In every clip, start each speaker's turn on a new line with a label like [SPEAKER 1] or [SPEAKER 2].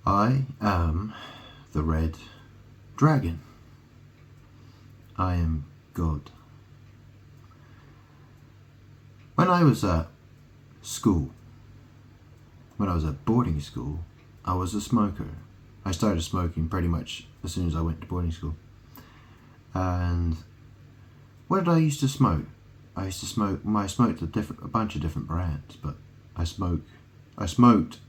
[SPEAKER 1] I am the Red Dragon. I am God. When I was at school, when I was at boarding school, I was a smoker. I started smoking pretty much as soon as I went to boarding school. And what did I used to smoke? I smoked a bunch of different brands, but I smoked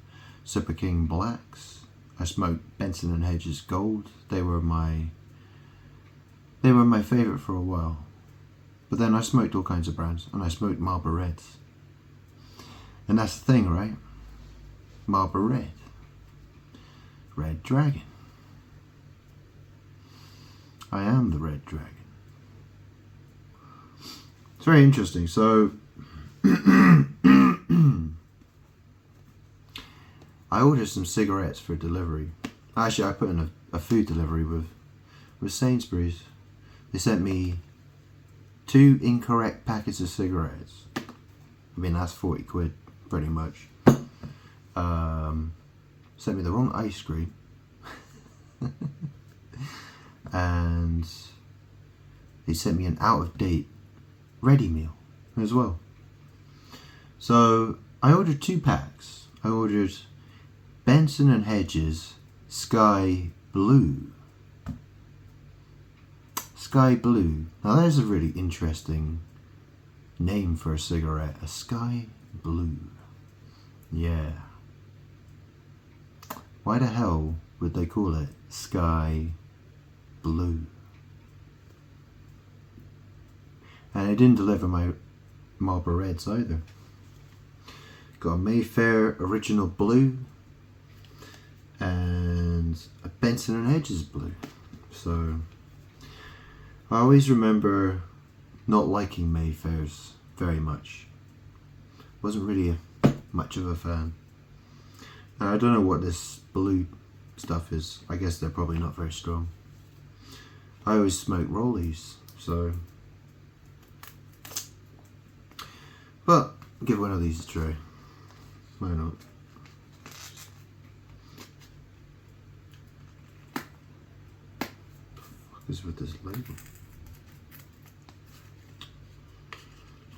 [SPEAKER 1] Super King Blacks. I smoked Benson and Hedges Gold. They were my favorite for a while. But then I smoked all kinds of brands, and I smoked Marlboro Reds. And that's the thing, right? Marlboro Red. Red Dragon. I am the Red Dragon. It's very interesting. So, I ordered some cigarettes for delivery. Actually, I put in a food delivery with Sainsbury's. They sent me 2 incorrect packets of cigarettes. I mean, that's 40 quid, pretty much. Sent me the wrong ice cream. And they sent me an out-of-date ready meal as well. So I ordered 2 packs. I ordered Benson and Hedges Sky Blue. Sky Blue. Now there's a really interesting name for a cigarette. A Sky Blue. Yeah. Why the hell would they call it Sky Blue? And it didn't deliver my Marlboro Reds either. Got a Mayfair Original Blue and a Benson and Hedges Blue. So I always remember not liking Mayfairs very much. Wasn't really much of a fan. Now, I don't know what this blue stuff is. I guess they're probably not very strong. I always smoke Rollies, so. But give one of these a try. Why not? What is with this label?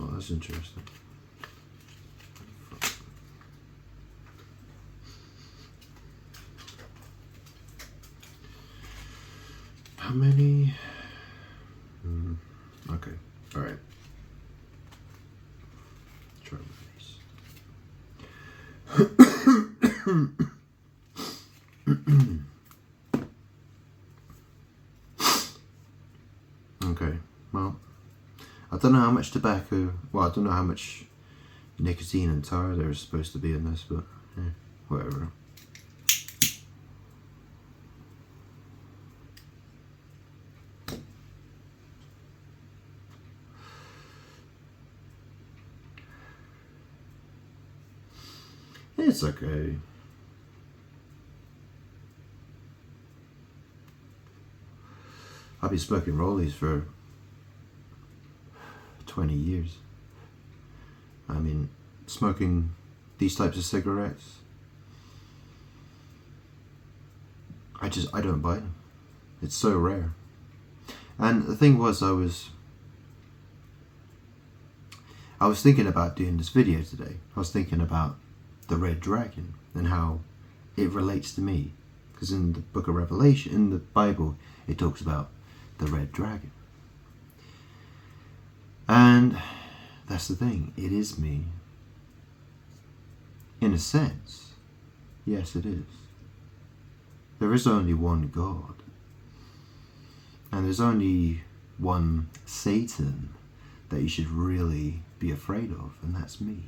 [SPEAKER 1] Oh, that's interesting. How many? Okay, all right. Try one of these. Okay, well, I don't know how much tobacco, well, I don't know how much nicotine and tar there's supposed to be in this, but whatever. It's okay. I've been smoking Rollies for 20 years. I mean, smoking these types of cigarettes, I don't buy them. It's so rare. And the thing was, I was thinking about doing this video today. I was thinking about the Red Dragon and how it relates to me. Because in the book of Revelation, in the Bible, it talks about the Red Dragon. And that's the thing, it is me. In a sense, yes it is. There is only one God. And there's only one Satan that you should really be afraid of, and that's me.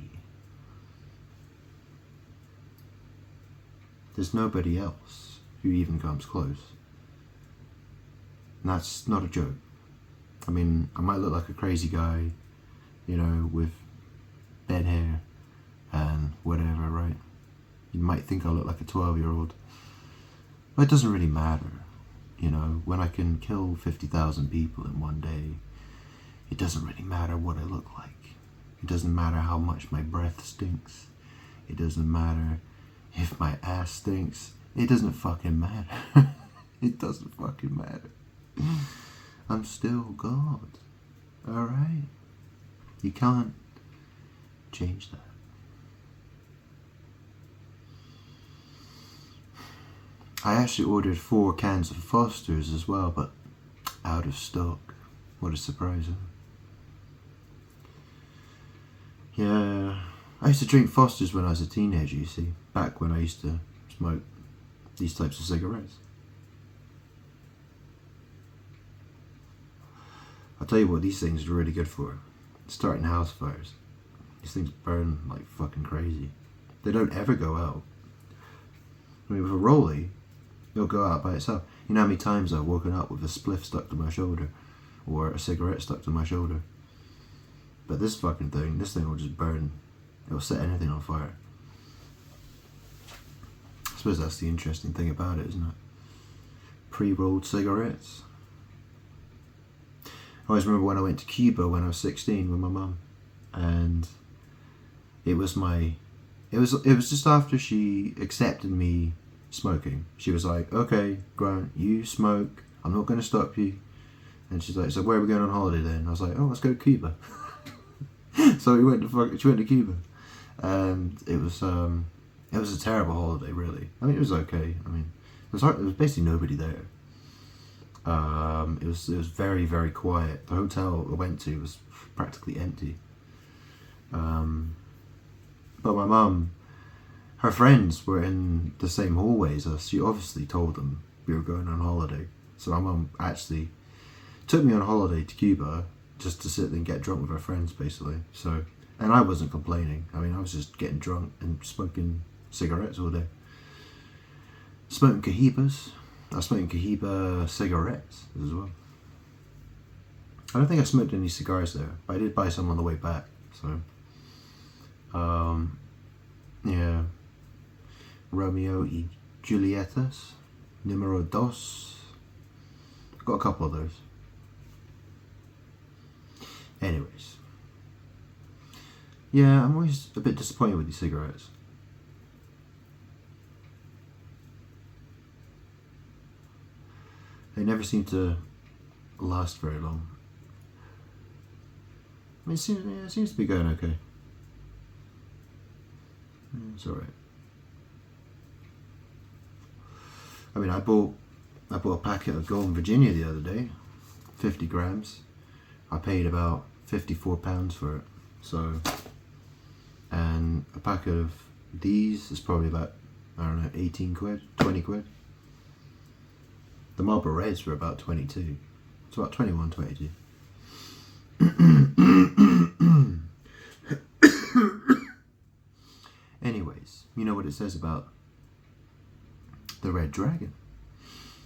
[SPEAKER 1] There's nobody else who even comes close. And that's not a joke. I mean, I might look like a crazy guy, you know, with dead hair and whatever, right? You might think I look like a 12-year-old. But it doesn't really matter, you know. When I can kill 50,000 people in one day, it doesn't really matter what I look like. It doesn't matter how much my breath stinks. It doesn't matter if my ass stinks. It doesn't fucking matter. It doesn't fucking matter. I'm still God. Alright? You can't change that. I actually ordered 4 cans of Foster's as well, but out of stock. What a surprise, huh? Yeah, I used to drink Foster's when I was a teenager, you see. Back when I used to smoke these types of cigarettes. I'll tell you what these things are really good for. Starting house fires. These things burn like fucking crazy. They don't ever go out. I mean, with a rollie, it'll go out by itself. You know how many times I've woken up with a spliff stuck to my shoulder, or a cigarette stuck to my shoulder. But this fucking thing, this thing will just burn. It'll set anything on fire. I suppose that's the interesting thing about it, isn't it? Pre-rolled cigarettes. I always remember when I went to Cuba when I was 16 with my mum, and it was just after she accepted me smoking. She was like, "Okay, Grant, you smoke. I'm not going to stop you." And she's like, "So where are we going on holiday then?" I was like, "Oh, let's go to Cuba." So she went to Cuba, and it was a terrible holiday, really. I mean, it was okay. I mean, there was basically nobody there. It was very, very quiet. The hotel I went to was practically empty. But my mum, her friends were in the same hallway as us. She obviously told them we were going on holiday. So my mum actually took me on holiday to Cuba just to sit and get drunk with her friends, basically. So, and I wasn't complaining. I mean, I was just getting drunk and smoking cigarettes all day. Smoking Cohibas. I was smoking Cohiba cigarettes as well. I don't think I smoked any cigars there, but I did buy some on the way back. So, yeah. Romeo y Julietas, Numero Dos. I've got a couple of those. Anyways. Yeah, I'm always a bit disappointed with these cigarettes. They never seem to last very long. I mean, it seems to be going okay. It's alright. I mean, I bought a packet of Golden Virginia the other day, 50 grams. I paid about £54 for it. So, and a packet of these is probably about, I don't know, 18 quid, 20 quid. The Marlboro Reds were about 22. It's about 21, 22. Anyways, you know what it says about the Red Dragon?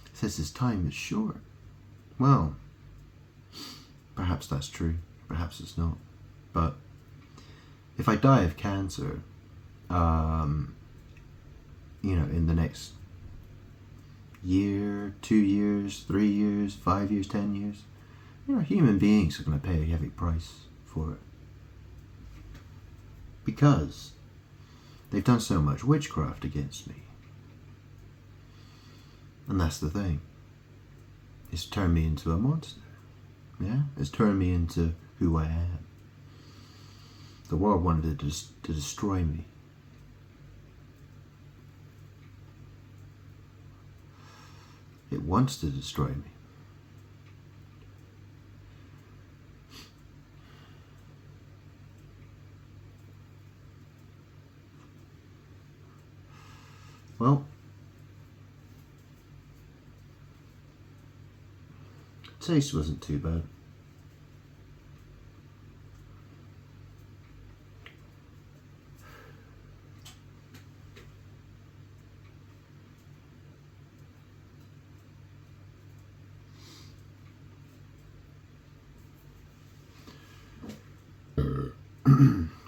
[SPEAKER 1] It says his time is short. Well, perhaps that's true. Perhaps it's not. But if I die of cancer, in the next year, 2 years, 3 years, 5 years, 10 years, human beings are going to pay a heavy price for it. Because they've done so much witchcraft against me. And that's the thing. It's turned me into a monster. Yeah? It's turned me into who I am. The world wanted to destroy me. It wants to destroy me. Well, taste wasn't too bad.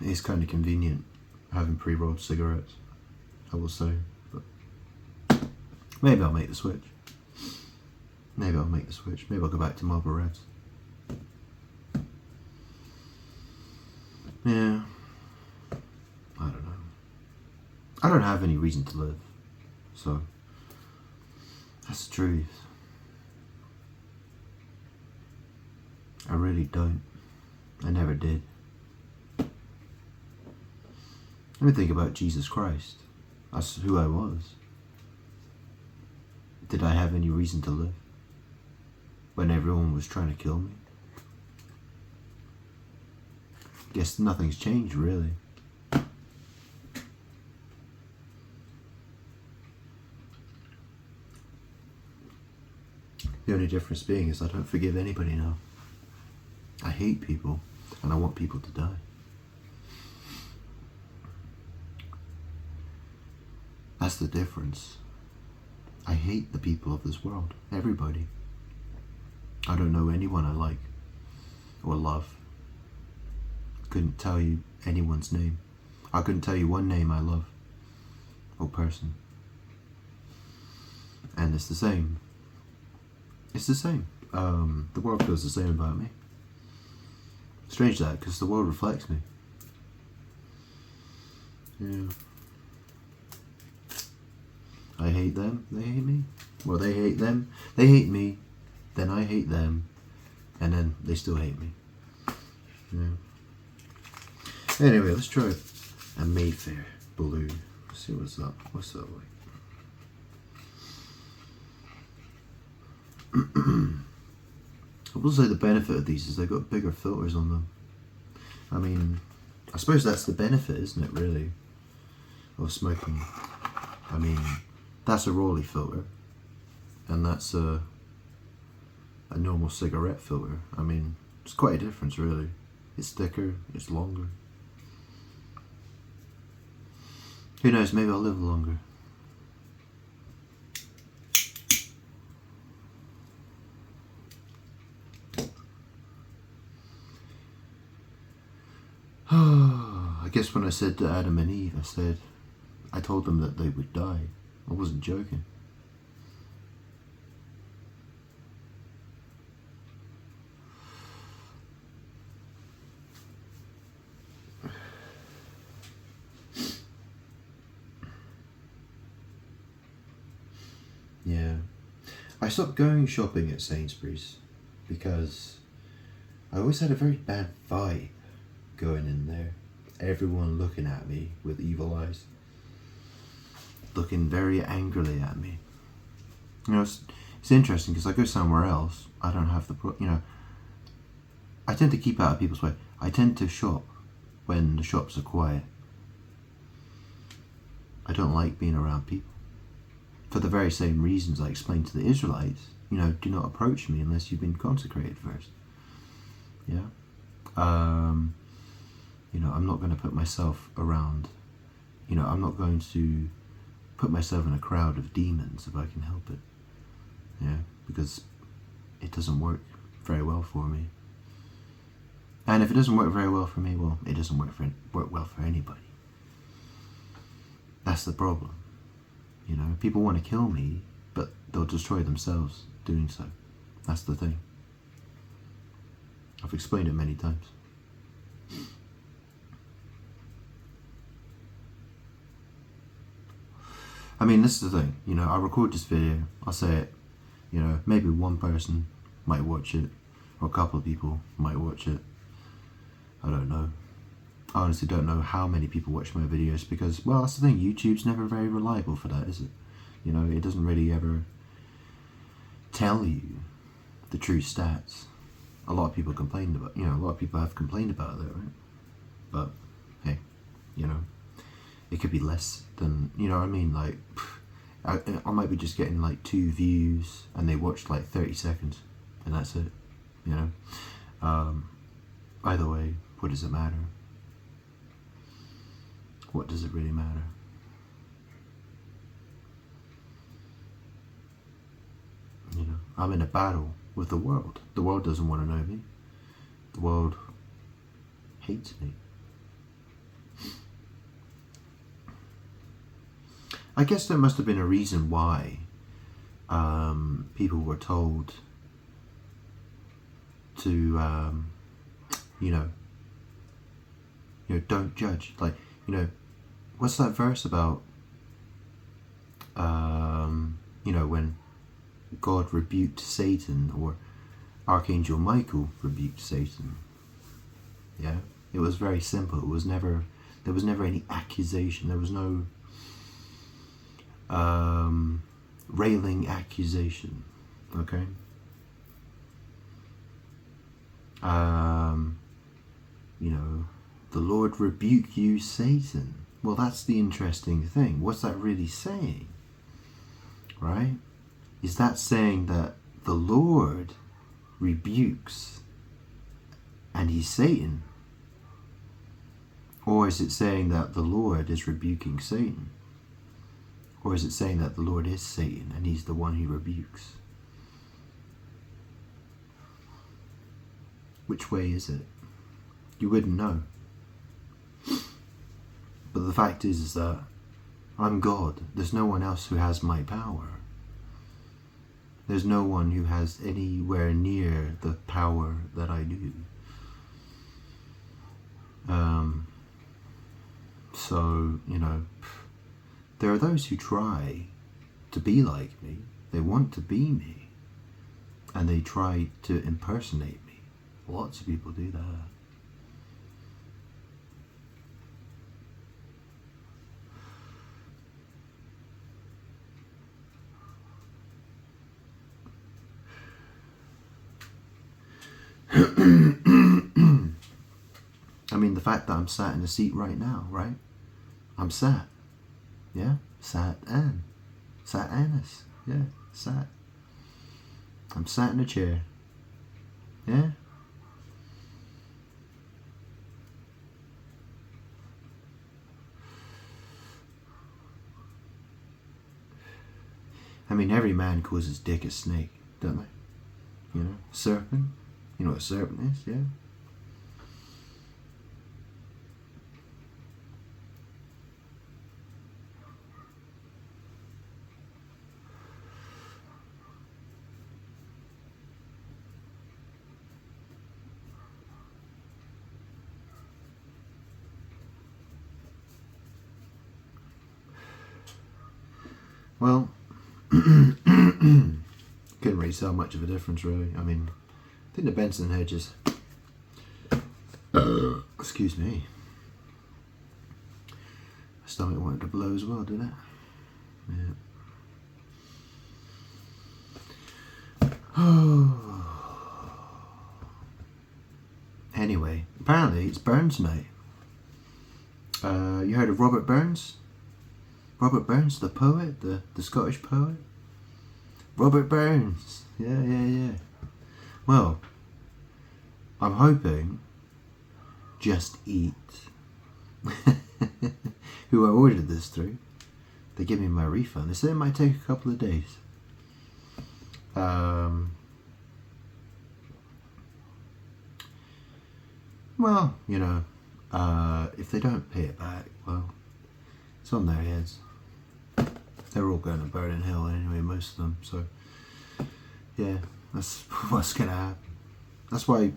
[SPEAKER 1] It's kind of convenient having pre-rolled cigarettes, I will say. But maybe I'll make the switch. Maybe I'll go back to Marlboro Reds. Yeah. I don't know. I don't have any reason to live. So That's the truth. I really don't. I never did. Let me think about Jesus Christ. That's who I was. Did I have any reason to live when everyone was trying to kill me? Guess nothing's changed, really. The only difference being is I don't forgive anybody now. I hate people, and I want people to die. That's the difference. I hate the people of this world. Everybody. I don't know anyone I like or love. Couldn't tell you anyone's name. I couldn't tell you one name I love or person. And it's the same. It's the same. The world feels the same about me. Strange that, because the world reflects me. Yeah. I hate them, they hate me. Well, they hate them, they hate me, then I hate them, and then they still hate me. Yeah. Anyway, let's try a Mayfair balloon. Let's see what's up. What's that like? I will say the benefit of these is they've got bigger filters on them. I mean, I suppose that's the benefit, isn't it, really, of smoking? I mean, that's a Raleigh filter, and that's a normal cigarette filter. I mean, it's quite a difference, really. It's thicker, it's longer. Who knows, maybe I'll live longer. I guess when I said to Adam and Eve, I told them that they would die. I wasn't joking. Yeah. I stopped going shopping at Sainsbury's because I always had a very bad vibe going in there. Everyone looking at me with evil eyes. Looking very angrily at me. You know, it's interesting because I go somewhere else, I don't have the, I tend to keep out of people's way. I tend to shop when the shops are quiet. I don't like being around people. For the very same reasons I explained to the Israelites, do not approach me unless you've been consecrated first. Yeah? I'm not going to put myself around, I'm not going to put myself in a crowd of demons if I can help it. Yeah, because it doesn't work very well for me. And if it doesn't work very well for me, well, it doesn't work well for anybody. That's the problem. People want to kill me, but they'll destroy themselves doing so. That's the thing. I've explained it many times. I mean, this is the thing, I record this video, I'll say it, maybe one person might watch it, or a couple of people might watch it. I don't know. I honestly don't know how many people watch my videos because, well, that's the thing, YouTube's never very reliable for that, is it? It doesn't really ever tell you the true stats. A lot of people complained about, a lot of people have complained about that, right? But, hey, it could be less than, what I mean? Like, I might be just getting like 2 views and they watched like 30 seconds and that's it, Either way, what does it matter? What does it really matter? I'm in a battle with the world. The world doesn't want to know me. The world hates me. I guess there must have been a reason why people were told to, don't judge. Like, what's that verse about? When God rebuked Satan, or Archangel Michael rebuked Satan. Yeah, it was very simple. There was never any accusation. There was no railing accusation. Okay. The Lord rebuke you, Satan. Well, that's the interesting thing. What's that really saying? Right? Is that saying that the Lord rebukes and he's Satan? Or is it saying that the Lord is rebuking Satan? Or is it saying that the Lord is Satan and he's the one who rebukes? Which way is it? You wouldn't know. But the fact is that I'm God. There's no one else who has my power. There's no one who has anywhere near the power that I do. So, there are those who try to be like me. They want to be me. And they try to impersonate me. Lots of people do that. I mean, the fact that I'm sat in a seat right now, right? I'm sat. Yeah? Sat-an. Sat-anus. Yeah, sat. I'm sat in a chair. Yeah? I mean, every man calls his dick a snake, don't they? Serpent. You know what a serpent is, yeah? Well, couldn't really tell much of a difference, really. I mean, I think the Benson Hedges. Excuse me. My stomach wanted to blow as well, didn't it? Yeah. Anyway, apparently it's Burns night. You heard of Robert Burns? Robert Burns, the poet, the Scottish poet? Robert Burns. Yeah. Well, I'm hoping Just Eat, who I ordered this through, they give me my refund. They said it might take a couple of days. Well, if they don't pay it back, well, it's on their heads. They're all going to burn in hell anyway, most of them. So, yeah, that's what's going to happen. That's why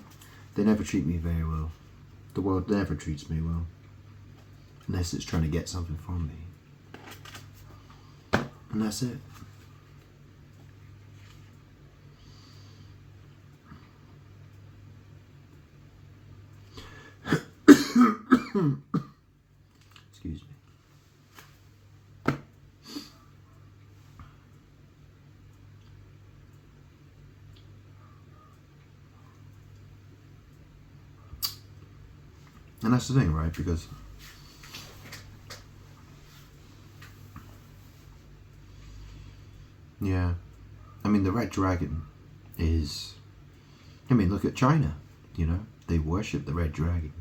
[SPEAKER 1] they never treat me very well. The world never treats me well. Unless it's trying to get something from me. And that's it. Excuse me. And that's the thing, right? Because yeah, I mean, the Red Dragon is, I mean, look at China, they worship the Red Dragon.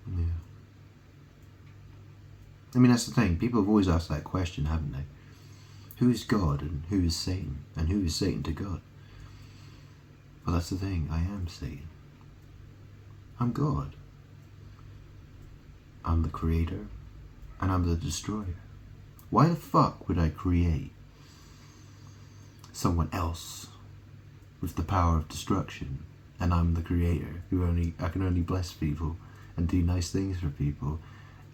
[SPEAKER 1] Yeah. I mean, that's the thing. People have always asked that question, haven't they? Who is God and who is Satan? And who is Satan to God? Well, that's the thing. I am Satan. I'm God. I'm the creator and I'm the destroyer. Why the fuck would I create someone else with the power of destruction and I'm the creator I can only bless people and do nice things for people,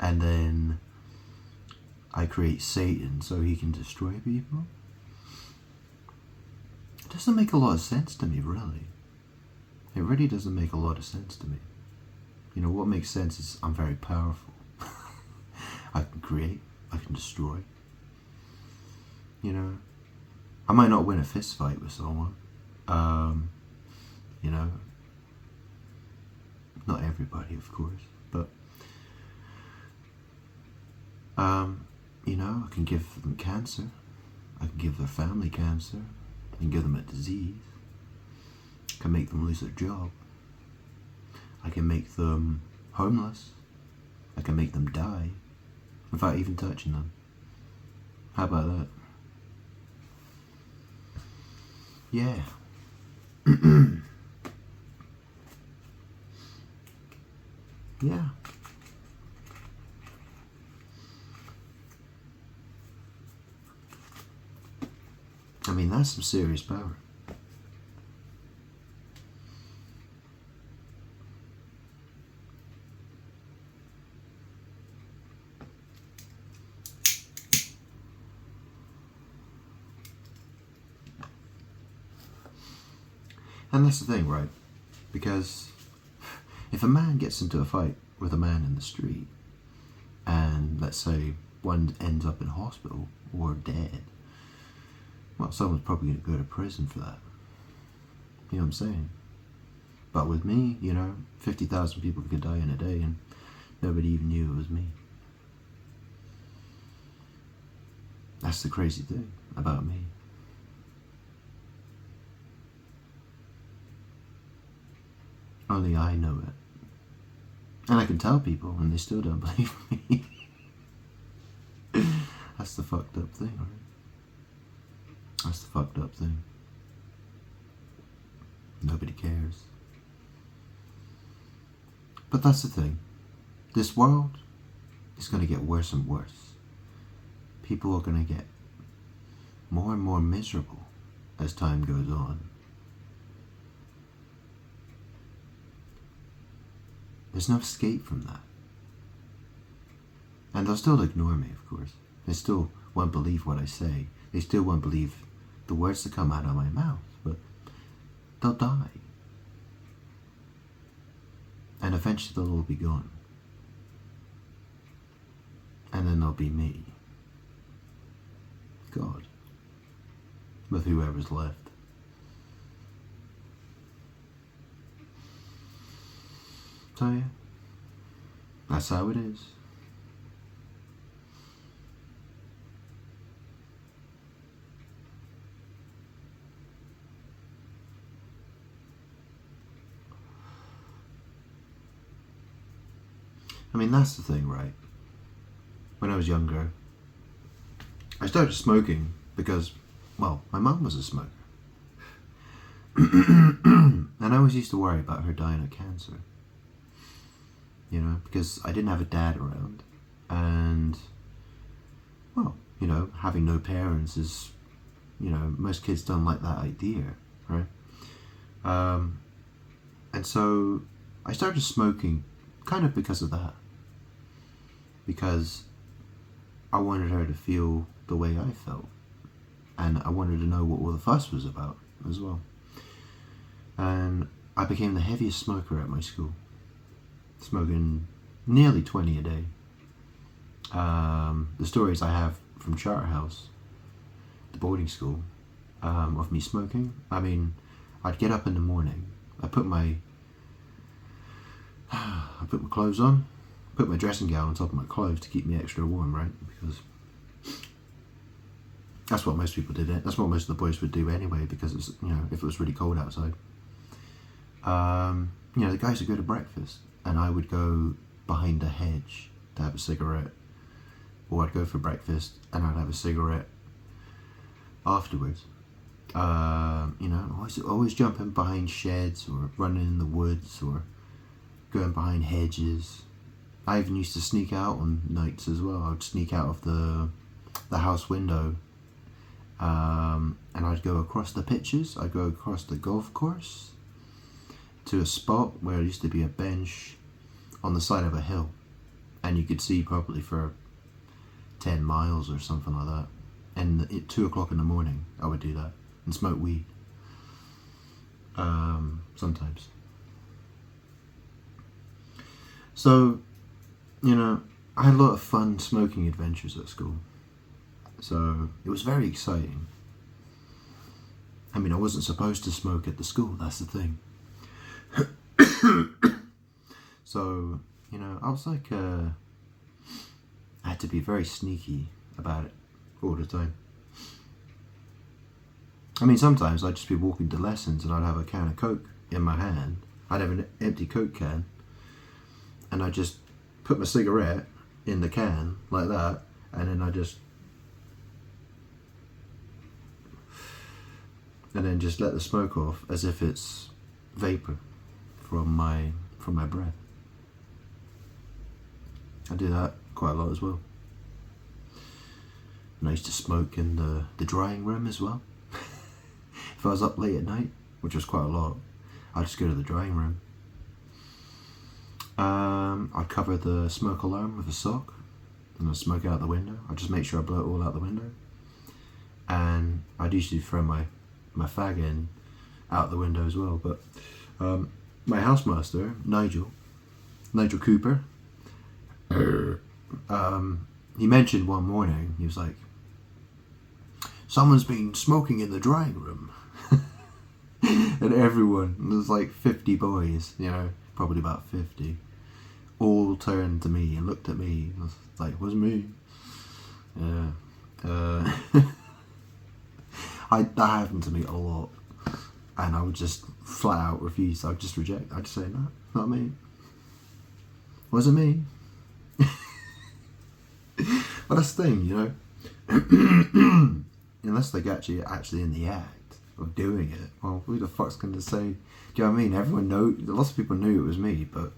[SPEAKER 1] and then I create Satan so he can destroy people. It doesn't make a lot of sense to me, really. It really doesn't make a lot of sense to me. You know, what makes sense is I'm very powerful. I can create, I can destroy. You know, I might not win a fist fight with someone. You know, not everybody, of course, but you know, I can give them cancer. I can give their family cancer. I can give them a disease. I can make them lose their job. I can make them homeless. I can make them die without even touching them. How about that? Yeah. Yeah. I mean, that's some serious power. And that's the thing, right? Because if a man gets into a fight with a man in the street, and let's say one ends up in hospital or dead, well, someone's probably going to go to prison for that. You know what I'm saying? But with me, you know, 50,000 people could die in a day and nobody even knew it was me. That's the crazy thing about me. Only I know it. And I can tell people and they still don't believe me. That's the fucked up thing, right? That's the fucked up thing. Nobody cares. But that's the thing. This world is going to get worse and worse. People are going to get more and more miserable as time goes on. There's no escape from that. And they'll still ignore me, of course. They still won't believe what I say. They still won't believe the words that come out of my mouth. But they'll die. And eventually they'll all be gone. And then there'll be me. God. With whoever's left. So yeah, that's how it is. I mean, that's the thing, right? When I was younger, I started smoking because, well, my mum was a smoker. And I always used to worry about her dying of cancer. You know, because I didn't have a dad around. And, well, you know, having no parents is, you know, most kids don't like that idea, right? And so I started smoking kind of because of that. Because I wanted her to feel the way I felt. And I wanted to know what all the fuss was about as well. And I became the heaviest smoker at my school. Smoking nearly 20 a day. The stories I have from Charterhouse, the boarding school, of me smoking. I mean, I'd get up in the morning. I put my clothes on, put my dressing gown on top of my clothes to keep me extra warm, right? Because that's what most people did. That's what most of the boys would do anyway. Because it's, you know, if it was really cold outside. You know, the guys would go to breakfast. And I would go behind a hedge to have a cigarette. Or I'd go for breakfast and I'd have a cigarette afterwards. You know, always jumping behind sheds or running in the woods or going behind hedges. I even used to sneak out on nights as well. I would sneak out of the house window. And I'd go across the pitches. I'd go across the golf course. to a spot where there used to be a bench on the side of a hill, and you could see probably for 10 miles or something like that. And at 2 o'clock in the morning, I would do that and smoke weed. Sometimes. So, you know, I had a lot of fun smoking adventures at school. So it was very exciting. I mean, I wasn't supposed to smoke at the school, that's the thing. So, you know, I was like, I had to be very sneaky about it all the time. I mean, sometimes I'd just be walking to lessons and I'd have a can of Coke in my hand. I'd have an empty Coke can, and I'd just put my cigarette in the can like that, and then just let the smoke off as if it's vapor from my breath. I do that quite a lot as well. And I used to smoke in the drying room as well. If I was up late at night, which was quite a lot, I'd just go to the drying room. I'd cover the smoke alarm with a sock and I'd smoke out the window. I'd just make sure I blow it all out the window. And I'd usually throw my fag in out the window as well. But my housemaster, Nigel Cooper, he mentioned one morning, he was like, someone's been smoking in the drying room. And everyone, there's like 50 boys, you know, probably about 50, all turned to me and looked at me. I was like, it wasn't me. Yeah. That happened to me a lot. And I would just flat out refuse. I would just reject. I'd just say, no, not me. Wasn't me. But that's the thing, you know. Unless they get you actually in the act of doing it, well, who the fuck's going to say? Do you know what I mean? Everyone lots of people knew it was me, but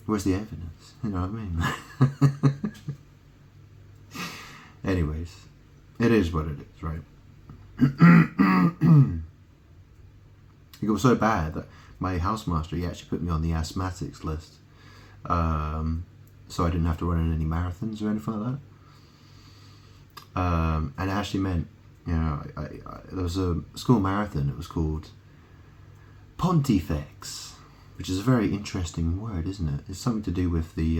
[SPEAKER 1] where's the evidence? You know what I mean? Anyways, it is what it is, right? It got so bad that my housemaster, he actually put me on the asthmatics list, so I didn't have to run in any marathons or anything like that. And it actually meant, you know, there was a school marathon. It was called Pontifex, which is a very interesting word, isn't it? It's something to do with the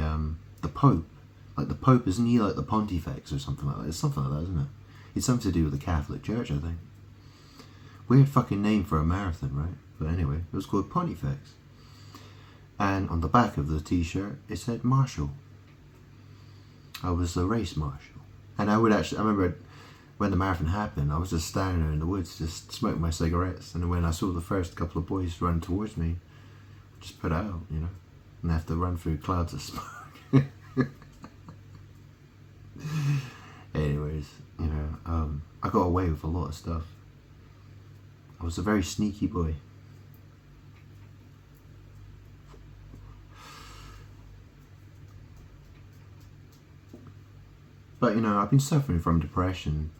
[SPEAKER 1] Pope. Like the Pope, isn't he like the Pontifex or something like that? It's something like that, isn't it? It's something to do with the Catholic Church, I think. Weird fucking name for a marathon, right? But anyway, it was called Pontifex. And on the back of the t-shirt, it said Marshal. I was a race marshal. And I remember when the marathon happened, I was just standing there in the woods, just smoking my cigarettes. And when I saw the first couple of boys run towards me, I just put out, you know, and I have to run through clouds of smoke. Anyways, you know, I got away with a lot of stuff. I was a very sneaky boy. But, you know, I've been suffering from depression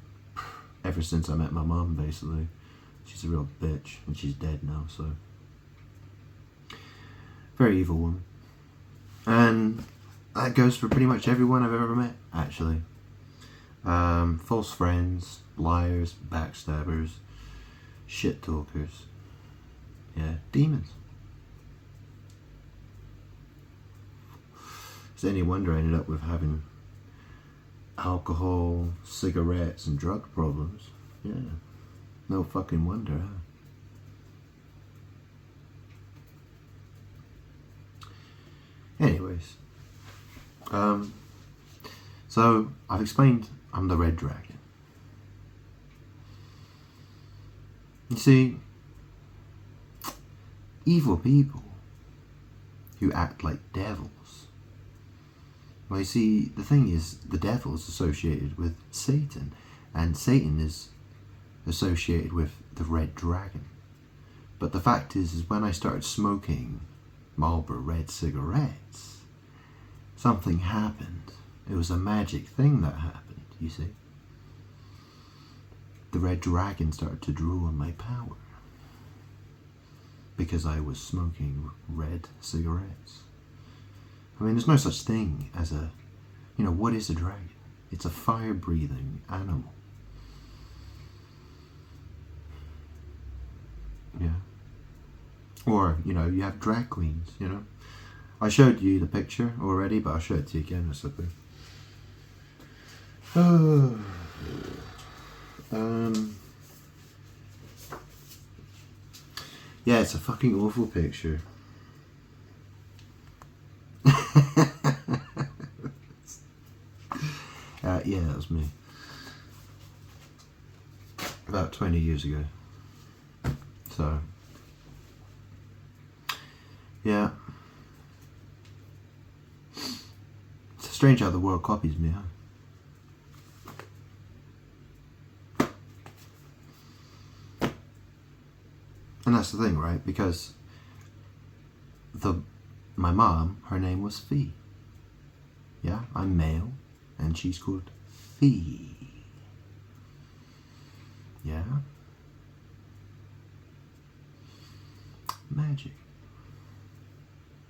[SPEAKER 1] ever since I met my mum, basically. She's a real bitch, and she's dead now, so. Very evil woman. And that goes for pretty much everyone I've ever met, actually. False friends, liars, backstabbers, shit talkers. Yeah, demons. Is it any wonder I ended up with having alcohol, cigarettes, and drug problems? Yeah, no fucking wonder, huh? Anyways, so I've explained I'm the Red Dragon. You see, evil people who act like devils. Well, you see, the thing is, the devil's associated with Satan, and Satan is associated with the Red Dragon. But the fact is when I started smoking Marlboro Red cigarettes, something happened. It was a magic thing that happened, you see. The Red Dragon started to draw on my power. because I was smoking red cigarettes. I mean, there's no such thing as a, what is a dragon? It's a fire-breathing animal. Yeah. Or, you have drag queens, I showed you the picture already, but I'll show it to you again or something. Yeah, it's a fucking awful picture. Yeah, that was me. About 20 years ago. So, yeah. It's strange how the world copies me, huh? And that's the thing, right? Because my mom, her name was Fee. Yeah, I'm male, and she's called Fee. Yeah? Magic.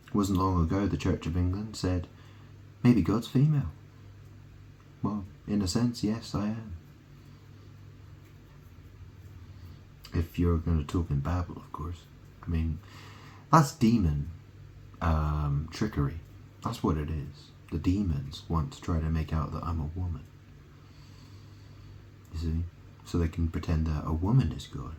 [SPEAKER 1] It wasn't long ago the Church of England said, maybe God's female. Well, in a sense, yes, I am. If you're going to talk in Babel, of course. I mean, that's demon trickery. That's what it is. The demons want to try to make out that I'm a woman. You see? So they can pretend that a woman is God.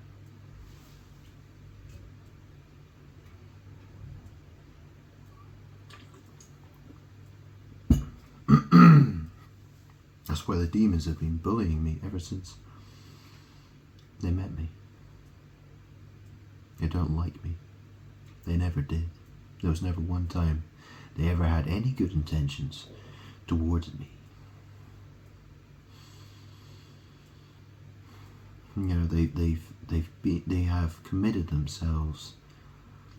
[SPEAKER 1] That's why the demons have been bullying me ever since they met me. They don't like me. They never did. There was never one time they ever had any good intentions towards me. They have committed themselves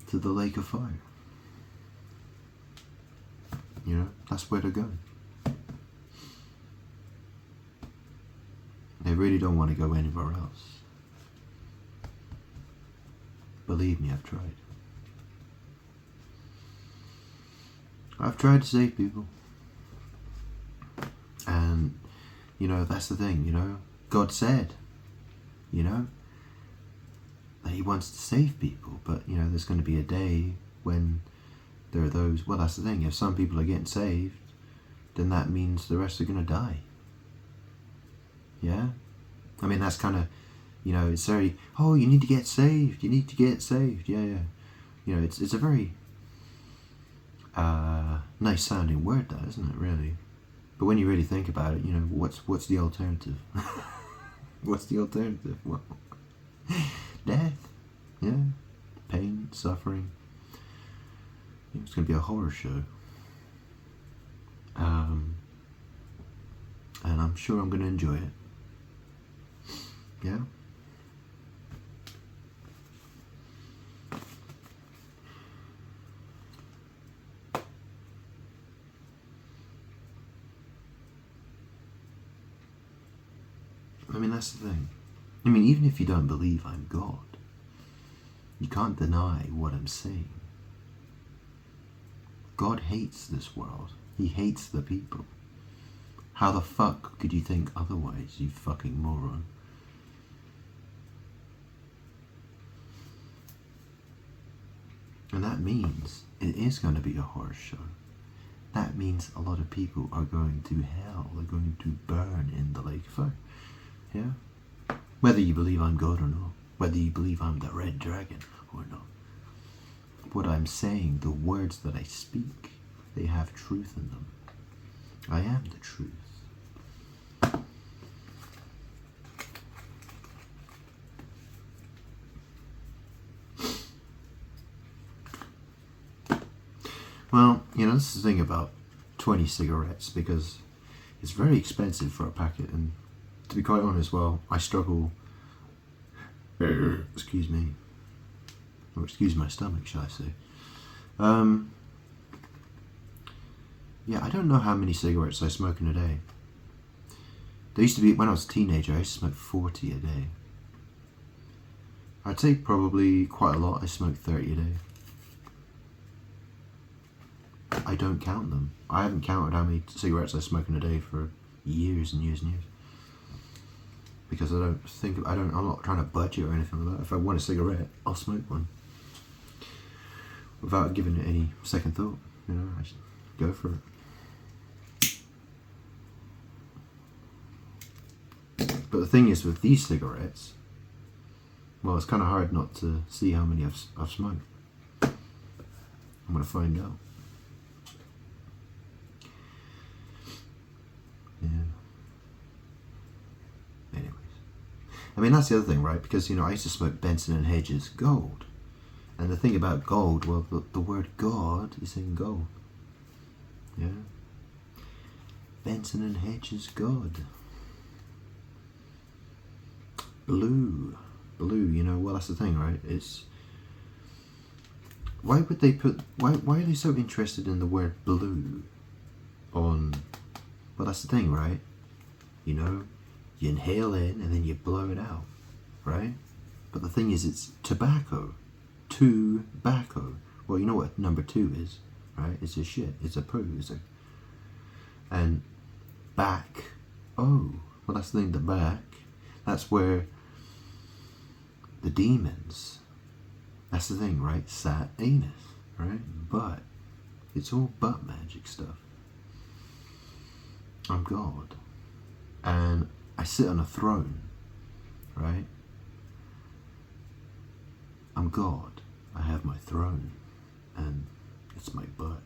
[SPEAKER 1] to the lake of fire. That's where they're going. They really don't want to go anywhere else. Believe me, I've tried. I've tried to save people. And, that's the thing, God said, that he wants to save people. But, there's going to be a day when there are those, well, that's the thing, if some people are getting saved, then that means the rest are going to die. Yeah? I mean, that's kind of, it's very, you need to get saved, you need to get saved, yeah. It's a very nice sounding word, that, isn't it, really? But when you really think about it, what's the alternative? What's the alternative? Well, death, yeah, pain, suffering. It's going to be a horror show. And I'm sure I'm going to enjoy it. Yeah. I mean, that's the thing. I mean, even if you don't believe I'm God, you can't deny what I'm saying. God hates this world. He hates the people. How the fuck could you think otherwise, you fucking moron? And that means it is going to be a horror show. That means a lot of people are going to hell. They're going to burn in the lake of fire. Yeah? Whether you believe I'm God or not. Whether you believe I'm the red dragon or not. What I'm saying, the words that I speak, they have truth in them. I am the truth. Well, this is the thing about 20 cigarettes, because it's very expensive for a packet, and to be quite honest, well, I struggle, excuse me, or excuse my stomach, shall I say. Yeah, I don't know how many cigarettes I smoke in a day. There used to be, when I was a teenager, I used to smoke 40 a day. I'd say probably quite a lot. I smoke 30 a day. I don't count them. I haven't counted how many cigarettes I smoke in a day for years and years and years. Because I'm not trying to budget or anything like that. If I want a cigarette, I'll smoke one. Without giving it any second thought. You know, I just go for it. But the thing is with these cigarettes, well, it's kind of hard not to see how many I've smoked. I'm going to find out. Yeah. Anyways. I mean, that's the other thing, right? Because, you know, I used to smoke Benson and Hedges Gold. And the thing about gold, well, the word God is in gold. Yeah. Benson and Hedges God. Blue, you know, well, that's the thing, right? It's, why would they put, why are they so interested in the word blue on, well, that's the thing, right? You know, you inhale in and then you blow it out, right? But the thing is, it's tobacco. Tobacco. Well, you know what number 2 is, right? It's a shit, it's a poo, and back, oh, well, that's the thing, the back, that's where the demons, that's the thing, right? Sat anus, right? But it's all butt magic stuff. I'm God, and I sit on a throne, right? I'm God. I have my throne, and it's my butt.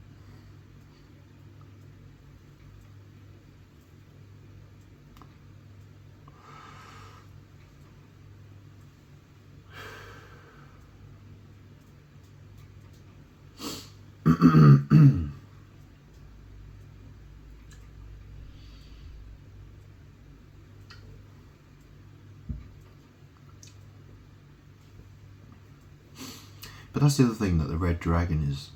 [SPEAKER 1] But that's the other thing that the red dragon is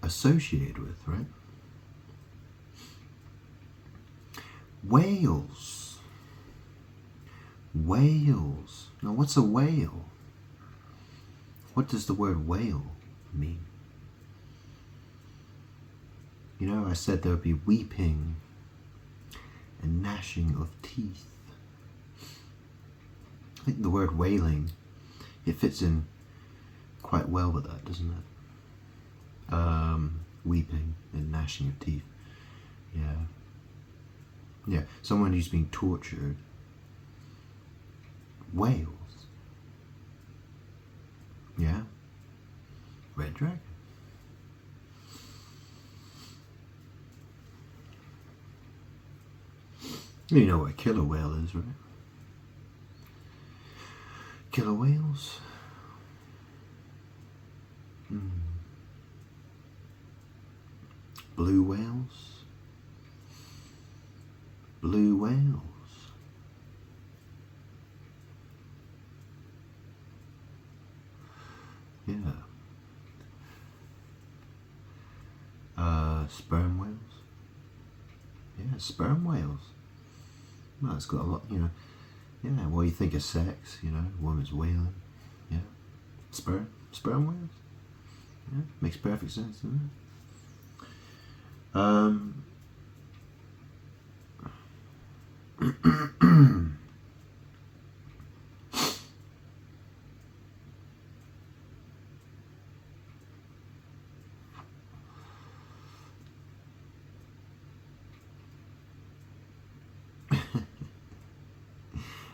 [SPEAKER 1] associated with, right? Whales. Whales. Now, what's a whale? What does the word whale mean? You know, I said there would be weeping and gnashing of teeth. I think the word wailing, it fits in quite well with that, doesn't it? Weeping and gnashing of teeth. Yeah. Yeah, someone who's being tortured. Whales. Yeah. Red dragon. You know what a killer whale is, right? Killer whales. Blue whales. Blue whales. Yeah. Sperm whales. Yeah, sperm whales. Well, it's got a lot, you know. Yeah, well, you think of sex, you know, woman's whaling. Yeah. Sperm whales. Yeah, makes perfect sense, doesn't it? I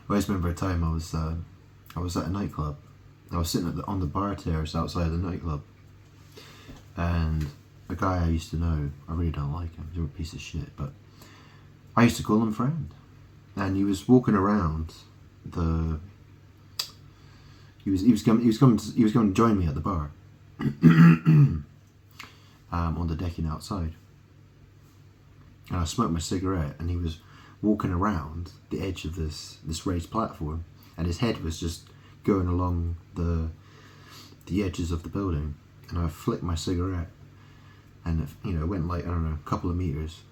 [SPEAKER 1] always remember a time I was at a nightclub. I was sitting on the bar terrace outside the nightclub, and a guy I used to know, I really don't like him, he's a piece of shit, but I used to call him friend. And he was walking around the, he was going to join me at the bar, on the decking outside. And I smoked my cigarette, and he was walking around the edge of this raised platform, and his head was just going along the edges of the building, and I flicked my cigarette, and it, you know, it went like, I don't know, a couple of meters.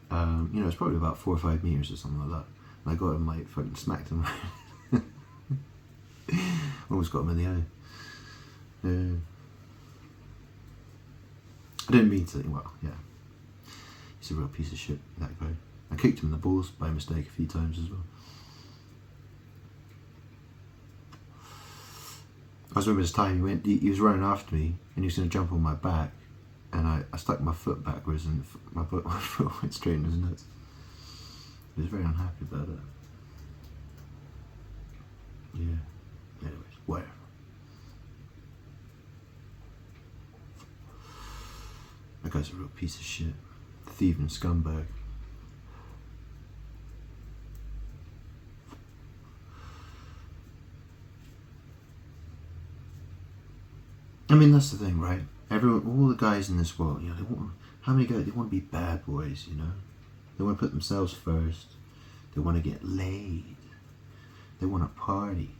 [SPEAKER 1] You know, it's probably about 4 or 5 meters or something like that. And I got him, like, fucking smacked him Almost got him in the eye. I didn't mean to. Well, yeah. He's a real piece of shit, that guy. I kicked him in the balls by mistake a few times as well. I remember this time he was running after me and he was going to jump on my back, and I stuck my foot backwards and my foot went straight in his nuts. He was very unhappy about it. Yeah. Anyways, whatever. That guy's a real piece of shit. Thieving scumbag. I mean, that's the thing, right? All the guys in this world, how many guys, they want to be bad boys, They want to put themselves first. They want to get laid. They want to party.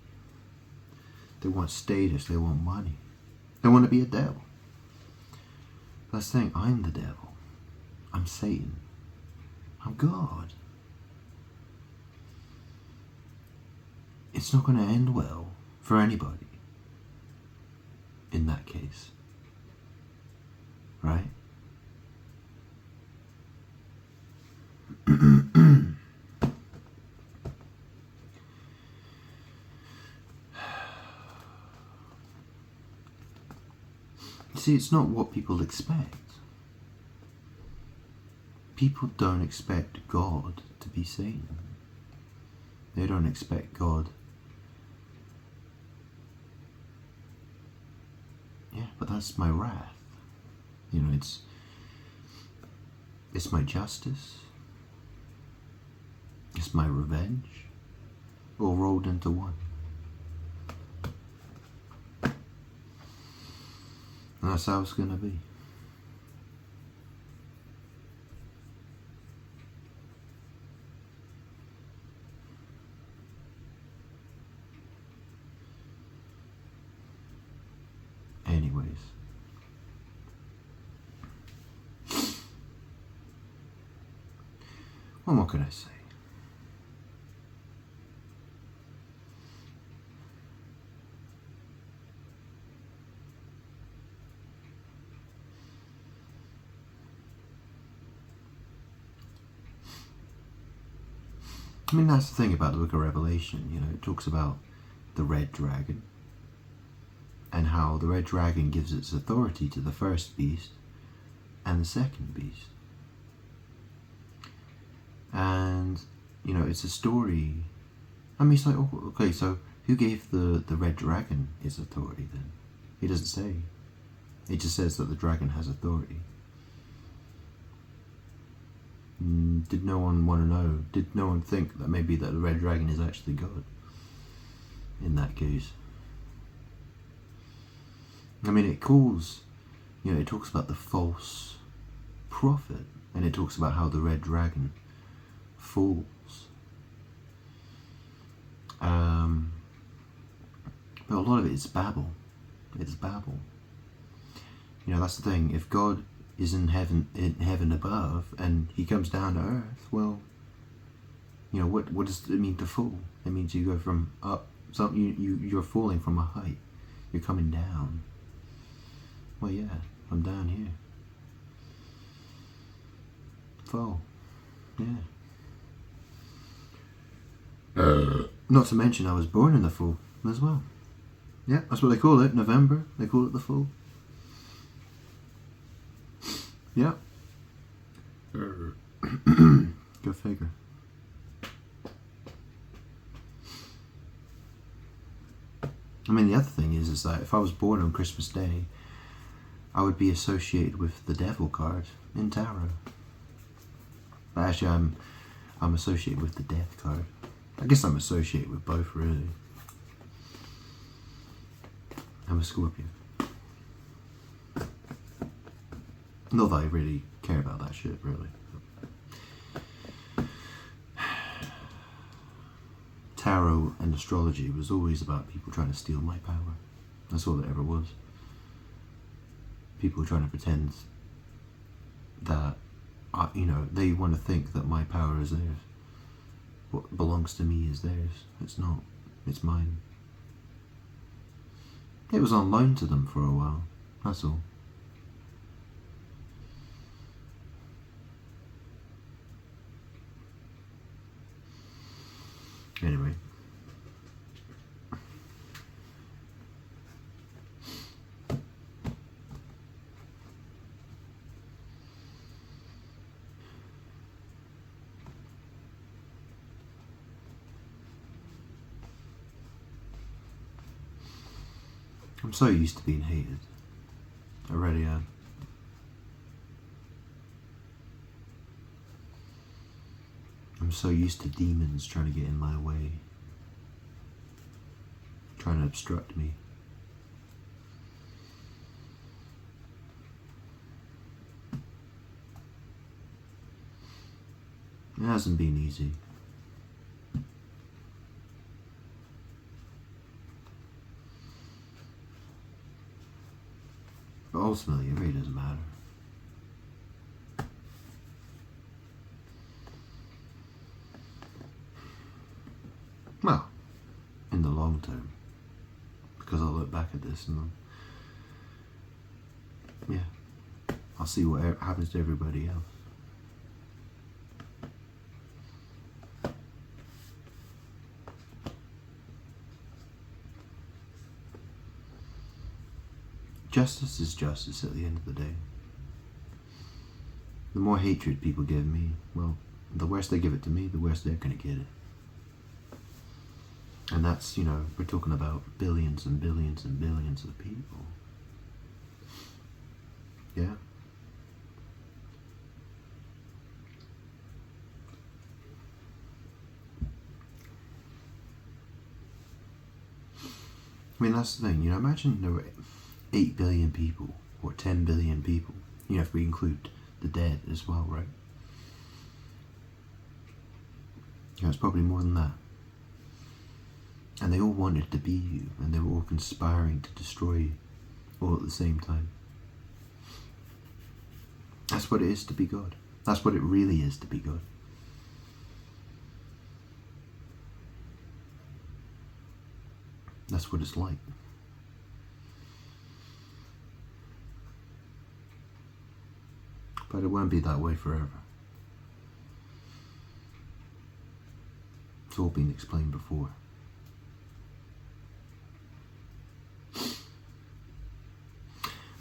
[SPEAKER 1] They want status. They want money. They want to be a devil. That's the thing, I'm the devil. I'm Satan. I'm God. It's not going to end well for anybody in that case. Right? See, it's not what people expect. People don't expect God to be Satan. They don't expect God. Yeah, but that's my wrath. It's my justice. It's my revenge. All rolled into one. And that's how it's going to be. Anyways. What can I say? I mean, that's the thing about the Book of Revelation, it talks about the red dragon and how the red dragon gives its authority to the first beast and the second beast. And, it's a story. I mean, it's like, okay, so who gave the red dragon its authority then? He doesn't say. It just says that the dragon has authority. Did no one want to know? Did no one think that maybe that the red dragon is actually God? In that case. I mean, it calls, it talks about the false prophet, and it talks about how the red dragon falls. But a lot of it is babble. It's babble. That's the thing. If God is in heaven above, and he comes down to earth, well, what does it mean to fall? It means you go from up, you're falling from a height. You're coming down. Well, yeah, I'm down here. Fall. Yeah. Not to mention I was born in the fall as well. Yeah, that's what they call it. November, they call it the fall. Yeah. Go figure. I mean, the other thing is that if I was born on Christmas Day, I would be associated with the devil card in tarot. But actually, I'm associated with the death card. I guess I'm associated with both, really. I'm a Scorpio. Not that I really care about that shit, really. Tarot and astrology was always about people trying to steal my power. That's all it ever was. People trying to pretend that, they want to think that my power is theirs. What belongs to me is theirs. It's not. It's mine. It was on loan to them for a while, that's all. Anyway. I'm so used to being hated. I really am. I'm so used to demons trying to get in my way, trying to obstruct me. It hasn't been easy. But ultimately, it really doesn't matter. Well, in the long term, because I'll look back at this and I'll see what happens to everybody else. Justice is justice at the end of the day. The more hatred people give me, well, the worse they give it to me, the worse they're going to get it. And that's, we're talking about billions and billions and billions of people. Yeah? I mean, that's the thing, imagine there were 8 billion people, or 10 billion people, if we include the dead as well, right? It's probably more than that. And they all wanted to be you, and they were all conspiring to destroy you, all at the same time. That's what it is to be God. That's what it really is to be God. That's what it's like. But it won't be that way forever. It's all been explained before.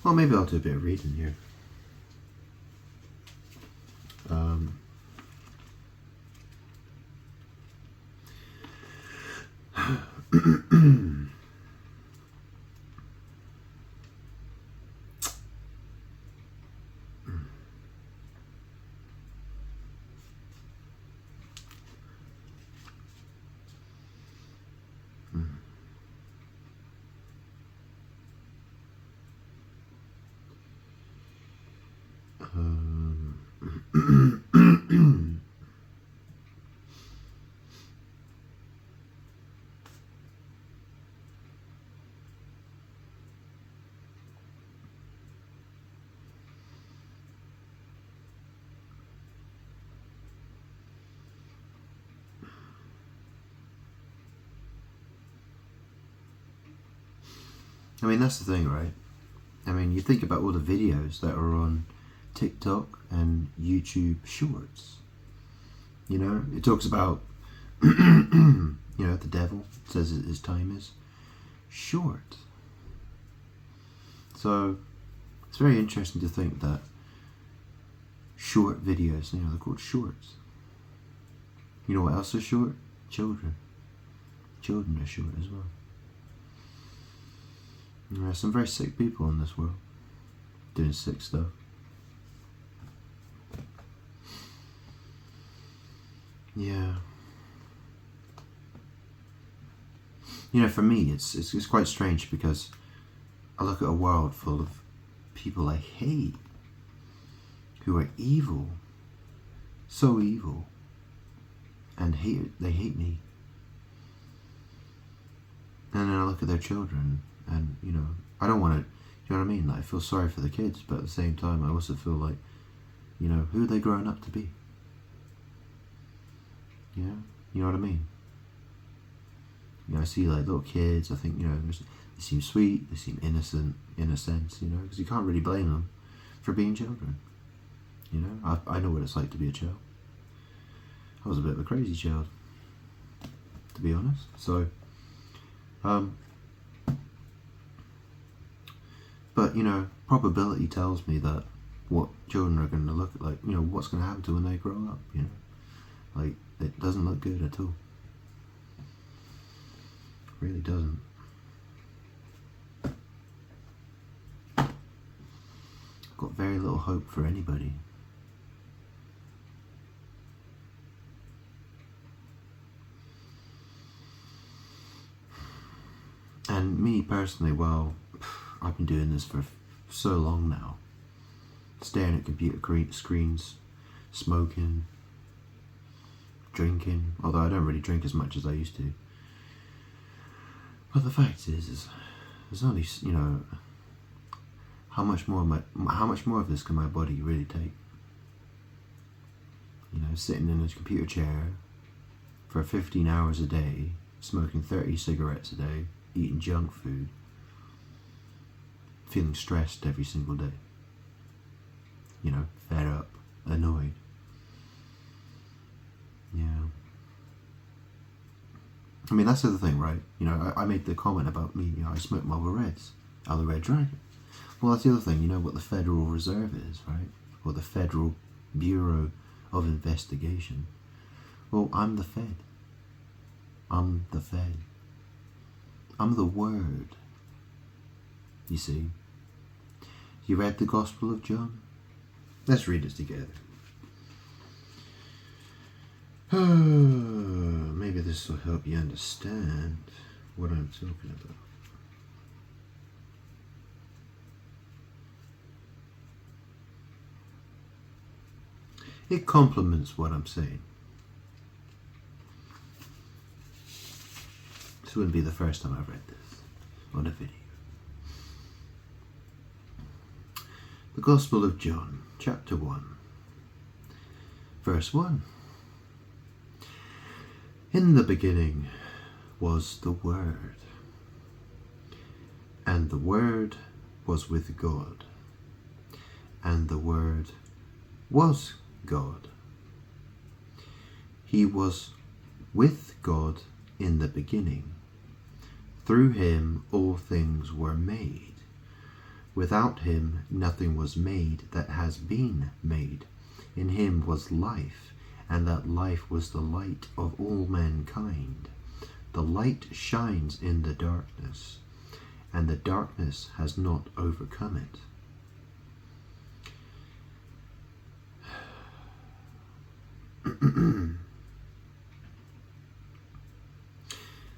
[SPEAKER 1] Well, maybe I'll do a bit of reading here. I mean, that's the thing, right? I mean, you think about all the videos that are on TikTok and YouTube Shorts. It talks about, the devil says his time is short. So, it's very interesting to think that short videos, they're called shorts. You know what else is short? Children. Children are short as well. There are some very sick people in this world doing sick stuff. Yeah. For me, it's quite strange because I look at a world full of people I hate, who are evil, so evil, and they hate me. And then I look at their children, and I don't want to, you know what I mean? Like, I feel sorry for the kids, but at the same time, I also feel like, who are they growing up to be? Yeah, you know what I mean? I see like little kids. I think there's They seem sweet, they seem innocent in a sense, you know, because you can't really blame them for being children. You know, I know what it's like to be a child. I was a bit of a crazy child, to be honest. So, but, you know, probability tells me that what children are going to look like, you know, what's going to happen to when they grow up, you know. Like, it doesn't look good at all. It really doesn't. I've got very little hope for anybody. And me personally, well, I've been doing this for so long now. Staring at computer screens, smoking, drinking, although I don't really drink as much as I used to. But the fact is there's only, you know, how much more of this can my body really take? You know, sitting in a computer chair for 15 hours a day, smoking 30 cigarettes a day, eating junk food, feeling stressed every single day. You know, fed up, annoyed. Yeah. I mean, that's the other thing, right? You know, I made the comment about me, you know, I smoke Marlboro Reds, Aloe Red Dragon. Well, that's the other thing, you know what the Federal Reserve is, right? Or the Federal Bureau of Investigation. Well, I'm the Fed. I'm the Fed. I'm the Word. You see? You read the Gospel of John? Let's read it together. Maybe this will help you understand what I'm talking about. It complements what I'm saying. This wouldn't be the first time I've read this on a video. The Gospel of John, chapter 1, verse 1. In the beginning was the Word, and the Word was with God, and the Word was God. He was with God in the beginning. Through him all things were made. Without him nothing was made that has been made. In him was life, and that life was the light of all mankind. The light shines in the darkness, and the darkness has not overcome it.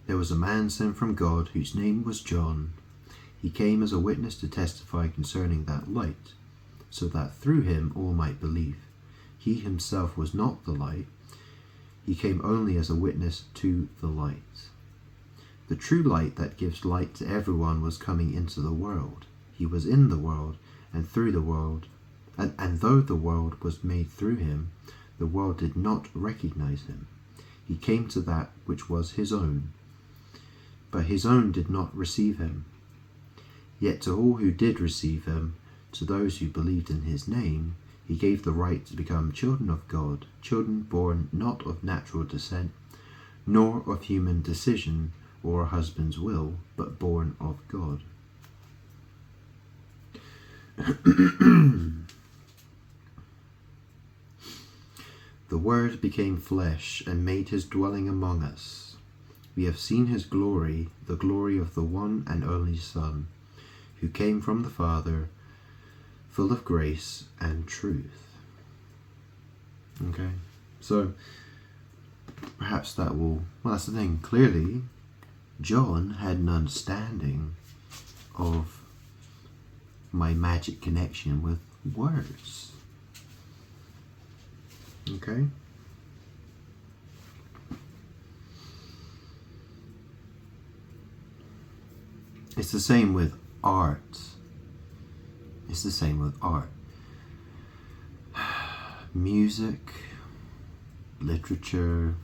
[SPEAKER 1] There was a man sent from God whose name was John. He came as a witness to testify concerning that light, so that through him all might believe. He himself was not the light. He came only as a witness to the light. The true light that gives light to everyone was coming into the world. He was in the world, and through the world, and though the world was made through him, the world did not recognize him. He came to that which was his own, but his own did not receive him. Yet to all who did receive him, to those who believed in his name, he gave the right to become children of God, children born not of natural descent, nor of human decision or a husband's will, but born of God. The Word became flesh and made his dwelling among us. We have seen his glory, the glory of the one and only Son, who came from the Father, full of grace and truth. Okay, so perhaps that will, well, that's the thing. Clearly, John had an understanding of my magic connection with words. Okay? It's the same with art. It's the same with art. Music, literature,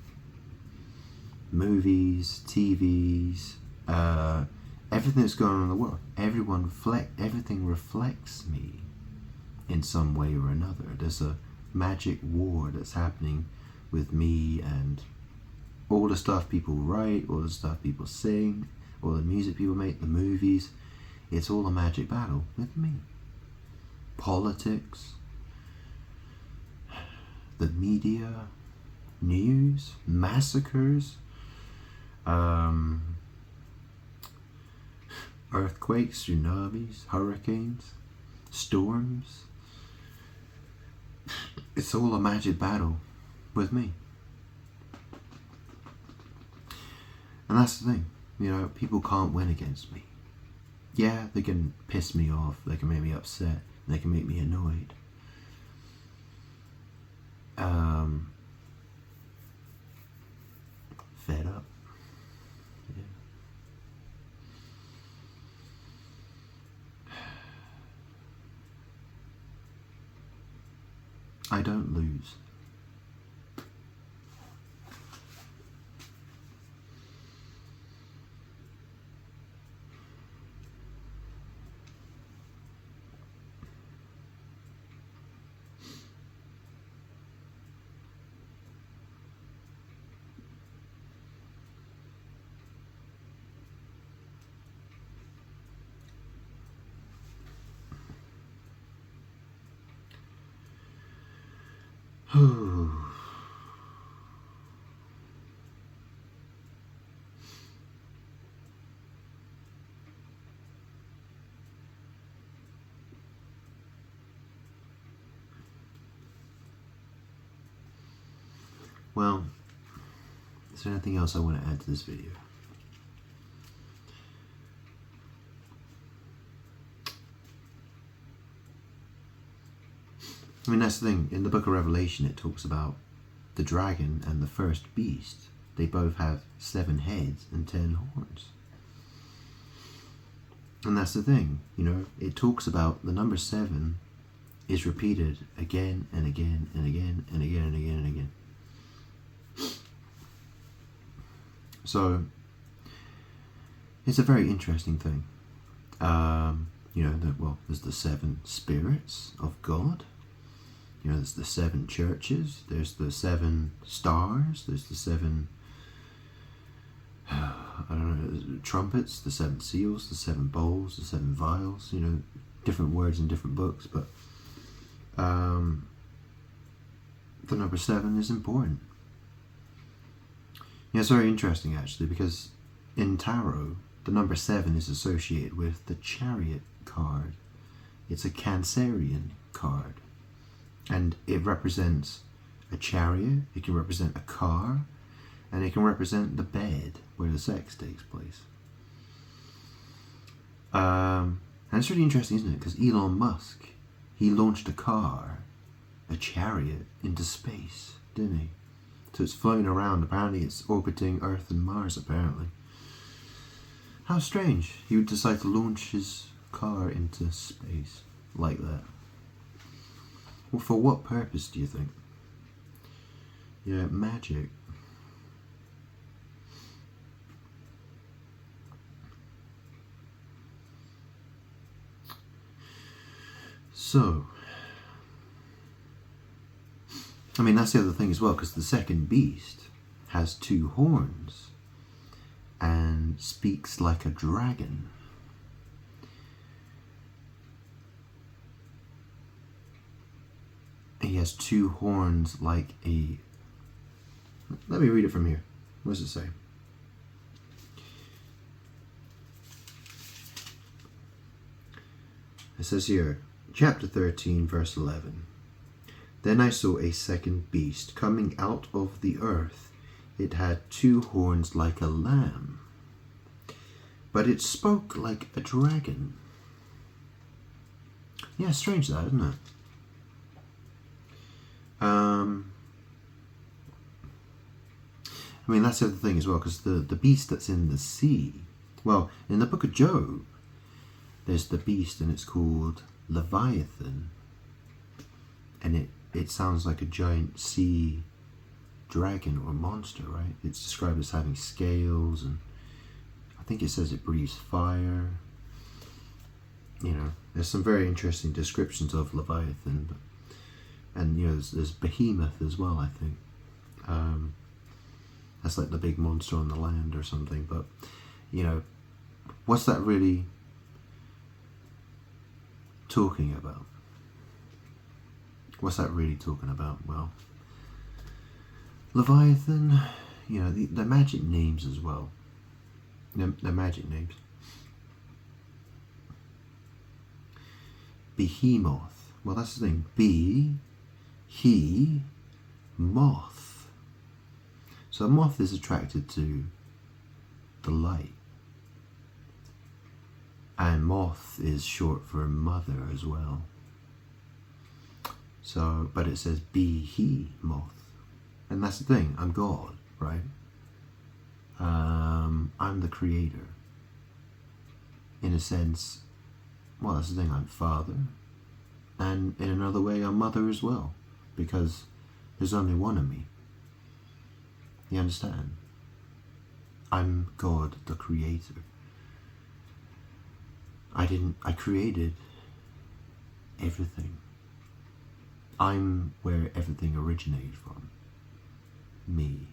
[SPEAKER 1] movies, TVs, everything that's going on in the world, everything reflects me in some way or another. There's a magic war that's happening with me and all the stuff people write, all the stuff people sing, all the music people make, the movies. It's all a magic battle with me. Politics, the media, news, massacres, earthquakes, tsunamis, hurricanes, storms. It's all a magic battle with me. And that's the thing, people can't win against me. Yeah, they can piss me off, they can make me upset, they can make me annoyed. Fed up. Yeah. I don't lose. Well, is there anything else I want to add to this video? I mean, that's the thing. In the book of Revelation, it talks about the dragon and the first beast. They both have 7 heads and 10 horns. And that's the thing, it talks about the number 7 is repeated again and again and again and again and again and again. So, it's a very interesting thing. There's the 7 spirits of God. There's the 7 churches, there's the 7 stars, there's the 7, trumpets, the 7 seals, the 7 bowls, the 7 vials, different words in different books, but the number 7 is important. It's very interesting actually, because in tarot, the number 7 is associated with the Chariot card. It's a Cancerian card. And it represents a chariot, it can represent a car, and it can represent the bed where the sex takes place. And it's really interesting, isn't it? Because Elon Musk, he launched a car, a chariot, into space, didn't he? So it's floating around. Apparently it's orbiting Earth and Mars, apparently. How strange. He would decide to launch his car into space like that. Well, for what purpose do you think? Yeah, magic. So, I mean, that's the other thing as well, because the second beast has 2 horns and speaks like a dragon. He has 2 horns like a... Let me read it from here. What does it say? It says here, chapter 13, verse 11. Then I saw a second beast coming out of the earth. It had 2 horns like a lamb, but it spoke like a dragon. Yeah, strange that, isn't it? I mean, that's the other thing as well, because the beast that's in the sea, well, in the book of Job, there's the beast and it's called Leviathan, and it sounds like a giant sea dragon or monster, right? It's described as having scales, and I I think it says it breathes fire. You know, there's some very interesting descriptions of Leviathan, and you know, there's Behemoth as well. I think that's like the big monster on the land or something. But you know, what's that really talking about? What's that really talking about? Well, Leviathan, you know, the magic names as well. The magic names. Behemoth. Well, that's the thing. Moth. So a moth is attracted to the light. And moth is short for mother as well. So, but it says Behemoth. And that's the thing. I'm God, right? I'm the creator. In a sense, well, that's the thing. I'm father. And in another way, I'm mother as well. Because there's only one of me. You understand? I'm God, the creator. I created everything. I'm where everything originated from. Me.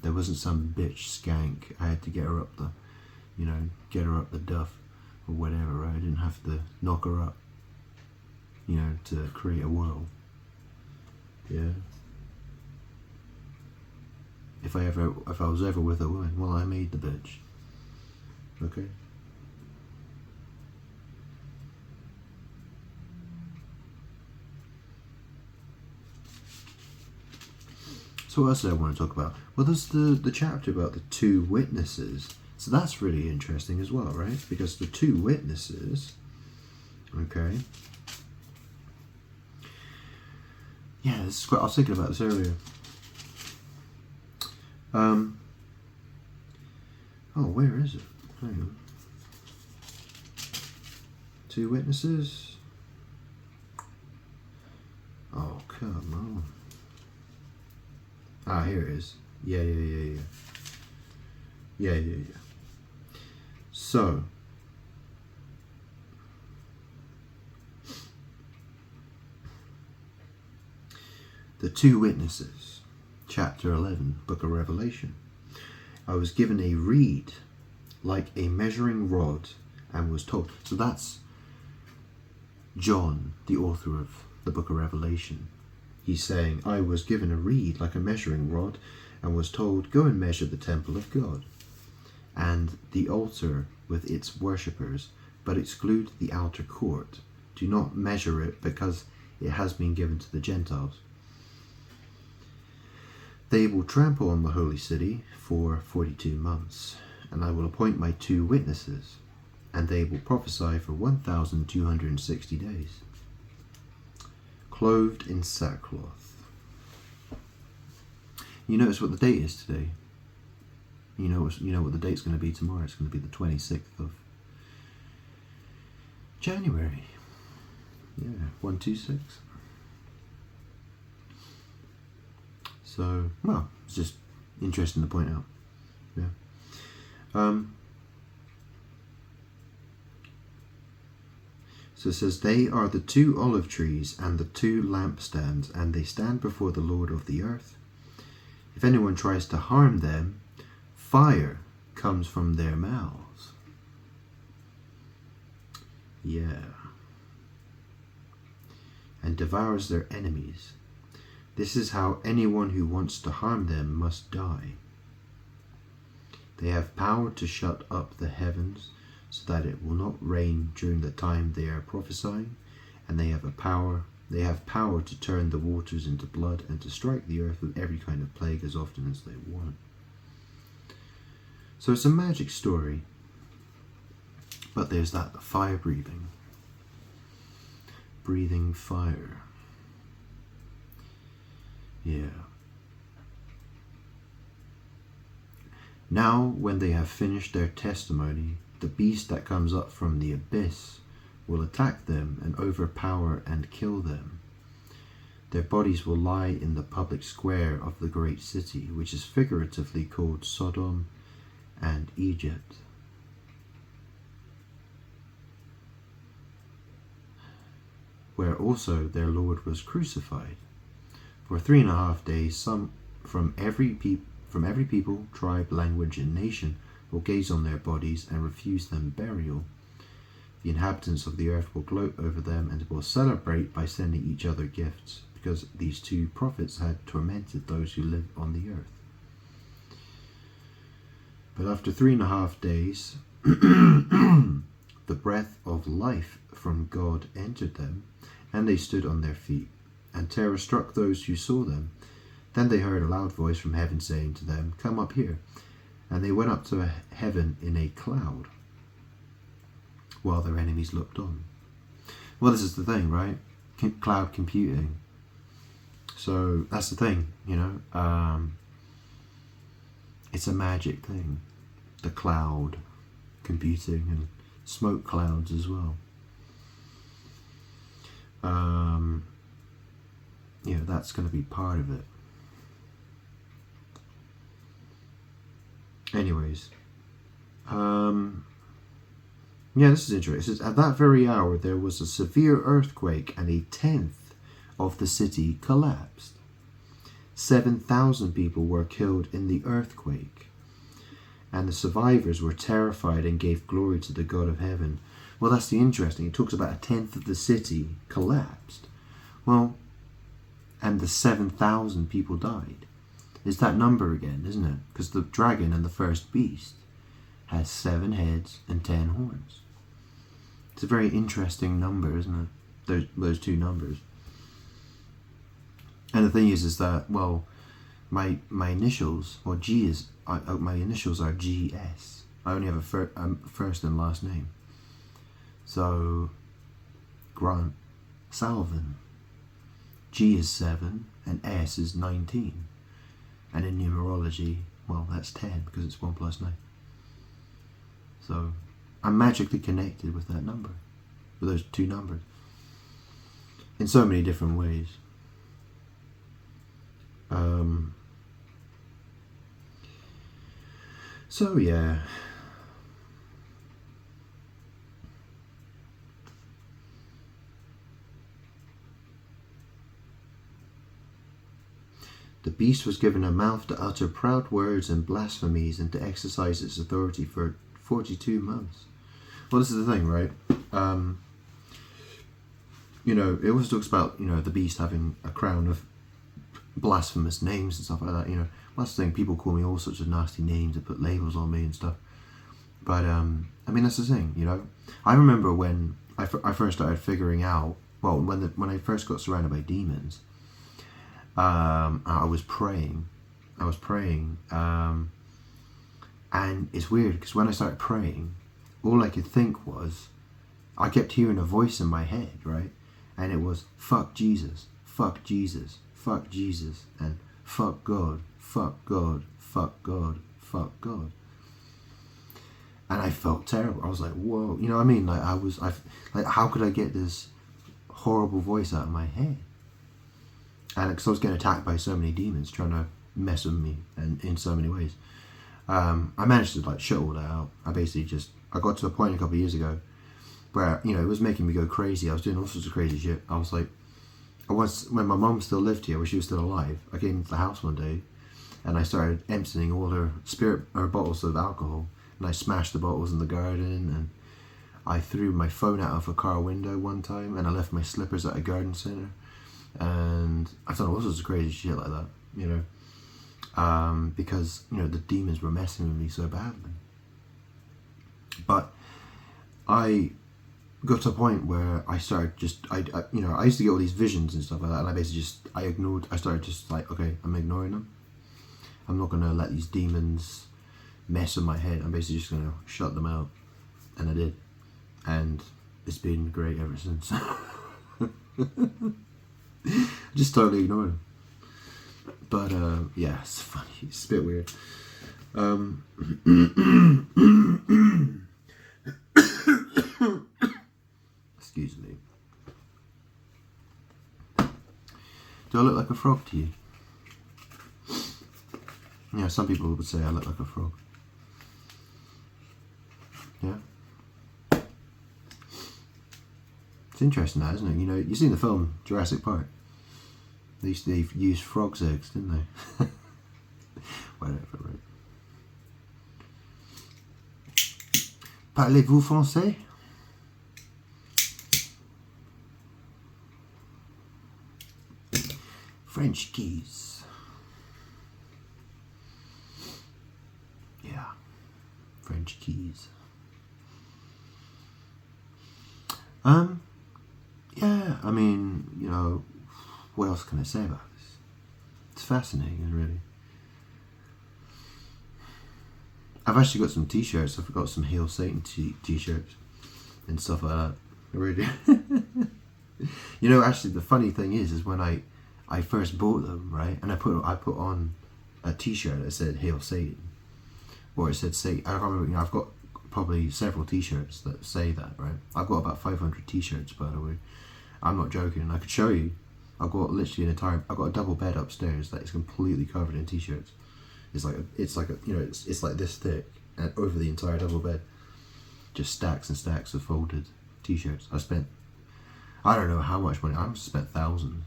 [SPEAKER 1] There wasn't some bitch skank. I had to get her up the, you know, get her up the duff or whatever, right? I didn't have to knock her up, you know, to create a world. Yeah. If I was ever with a woman, well, I made the bitch. Okay. So what else did I want to talk about? Well, there's the chapter about the two witnesses. So that's really interesting as well, right? Because the two witnesses, okay. Yeah, this is quite, I was thinking about this earlier. Oh, where is it? Hang on. Two witnesses. Oh, come on. Ah, here it is. Yeah. So, the two witnesses, chapter 11, book of Revelation. I was given a reed like a measuring rod and was told. So that's John, the author of the book of Revelation. He's saying, I was given a reed like a measuring rod and was told, go and measure the temple of God and the altar with its worshippers, but exclude the outer court. Do not measure it because it has been given to the Gentiles. They will trample on the holy city for 42 months, and I will appoint my two witnesses, and they will prophesy for 1,260 days. Clothed in sackcloth. You notice what the date is today? You know what the date's going to be tomorrow? It's going to be the 26th of January. Yeah, 126. So, well, it's just interesting to point out. Yeah. So it says, they are the two olive trees and the two lampstands, and they stand before the Lord of the earth. If anyone tries to harm them, fire comes from their mouths. Yeah. And devours their enemies. This is how anyone who wants to harm them must die. They have power to shut up the heavens so that it will not rain during the time they are prophesying, and they have power to turn the waters into blood and to strike the earth with every kind of plague as often as they want. So it's a magic story, but there's that fire breathing fire. Yeah. Now, when they have finished their testimony, the beast that comes up from the abyss will attack them and overpower and kill them. Their bodies will lie in the public square of the great city, which is figuratively called Sodom and Egypt. Where also their Lord was crucified. For 3.5 days some from every people, tribe, language, and nation will gaze on their bodies and refuse them burial. The inhabitants of the earth will gloat over them and will celebrate by sending each other gifts, because these two prophets had tormented those who live on the earth. But after 3.5 days, the breath of life from God entered them, and they stood on their feet, and terror struck those who saw them. Then they heard a loud voice from heaven saying to them, "Come up here." And they went up to heaven in a cloud, while their enemies looked on. Well, this is the thing, right? Cloud computing. So that's the thing, it's a magic thing. The cloud computing and smoke clouds as well. That's going to be part of it. Anyways, this is interesting. It says, at that very hour there was a severe earthquake, and 1/10 of the city collapsed. 7,000 people were killed in the earthquake, and the survivors were terrified and gave glory to the God of heaven. Well, that's the interesting. It talks about 1/10 of the city collapsed. Well, and the 7,000 people died. It's that number again, isn't it? Because the dragon and the first beast has 7 heads and 10 horns. It's a very interesting number, isn't it? Those two numbers. And the thing is that, well, my initials, well, my initials are GS. I only have a first and last name. So, Grant Salvin. G is 7 and S is 19. And in numerology, well, that's 10 because it's 1 plus 9. So, I'm magically connected with that number, with those two numbers, in so many different ways. So yeah. The beast was given a mouth to utter proud words and blasphemies, and to exercise its authority for 42 months. Well, this is the thing, right? It always talks about, the beast having a crown of blasphemous names and stuff like that. That's the thing. People call me all sorts of nasty names and put labels on me and stuff. But, that's the thing, I remember when I first started figuring out, well, when I first got surrounded by demons, I was praying, and it's weird because when I started praying, all I could think was, I kept hearing a voice in my head, right? And it was, fuck Jesus, fuck Jesus, fuck Jesus, and fuck God, fuck God, fuck God, fuck God. And I felt terrible. I was like, whoa, you know what I mean? Like how could I get this horrible voice out of my head? And because I was getting attacked by so many demons trying to mess with me, and in so many ways, I managed to shut all that out. I got to a point a couple of years ago where it was making me go crazy. I was doing all sorts of crazy shit. When my mum still lived here, when she was still alive, I came into the house one day and I started emptying all her bottles of alcohol, and I smashed the bottles in the garden, and I threw my phone out of a car window one time, and I left my slippers at a garden centre, and I've done all sorts of crazy shit like that, because the demons were messing with me so badly. But I got to a point where I started I used to get all these visions and stuff like that, and I basically I started okay, I'm ignoring them. I'm not going to let these demons mess with my head. I'm basically just going to shut them out. And I did. And it's been great ever since. Just totally ignored them. But yeah, it's funny. It's a bit weird. Excuse me. Do I look like a frog to you? Some people would say I look like a frog. Yeah. It's interesting that, isn't it? You know, you've seen the film Jurassic Park. They used frogs' eggs, didn't they? Whatever, right? Parlez-vous français? French keys. Yeah. French keys. Yeah, I mean, you know, what else can I say about this? It's fascinating, really. I've actually got some t-shirts. I've got some Hail Satan t-shirts and stuff like that. Really. You know, actually, the funny thing is when I first bought them, right, and I put on a t-shirt that said Hail Satan, or it said Satan. I can't remember. You know, I've got probably several t-shirts that say that, right? I've got about 500 t-shirts, by the way. I'm not joking. I could show you. I've got literally I've got a double bed upstairs that is completely covered in t-shirts. It's like you know, it's like this thick and over the entire double bed, just stacks and stacks of folded t-shirts. I don't know how much money. I must have spent thousands,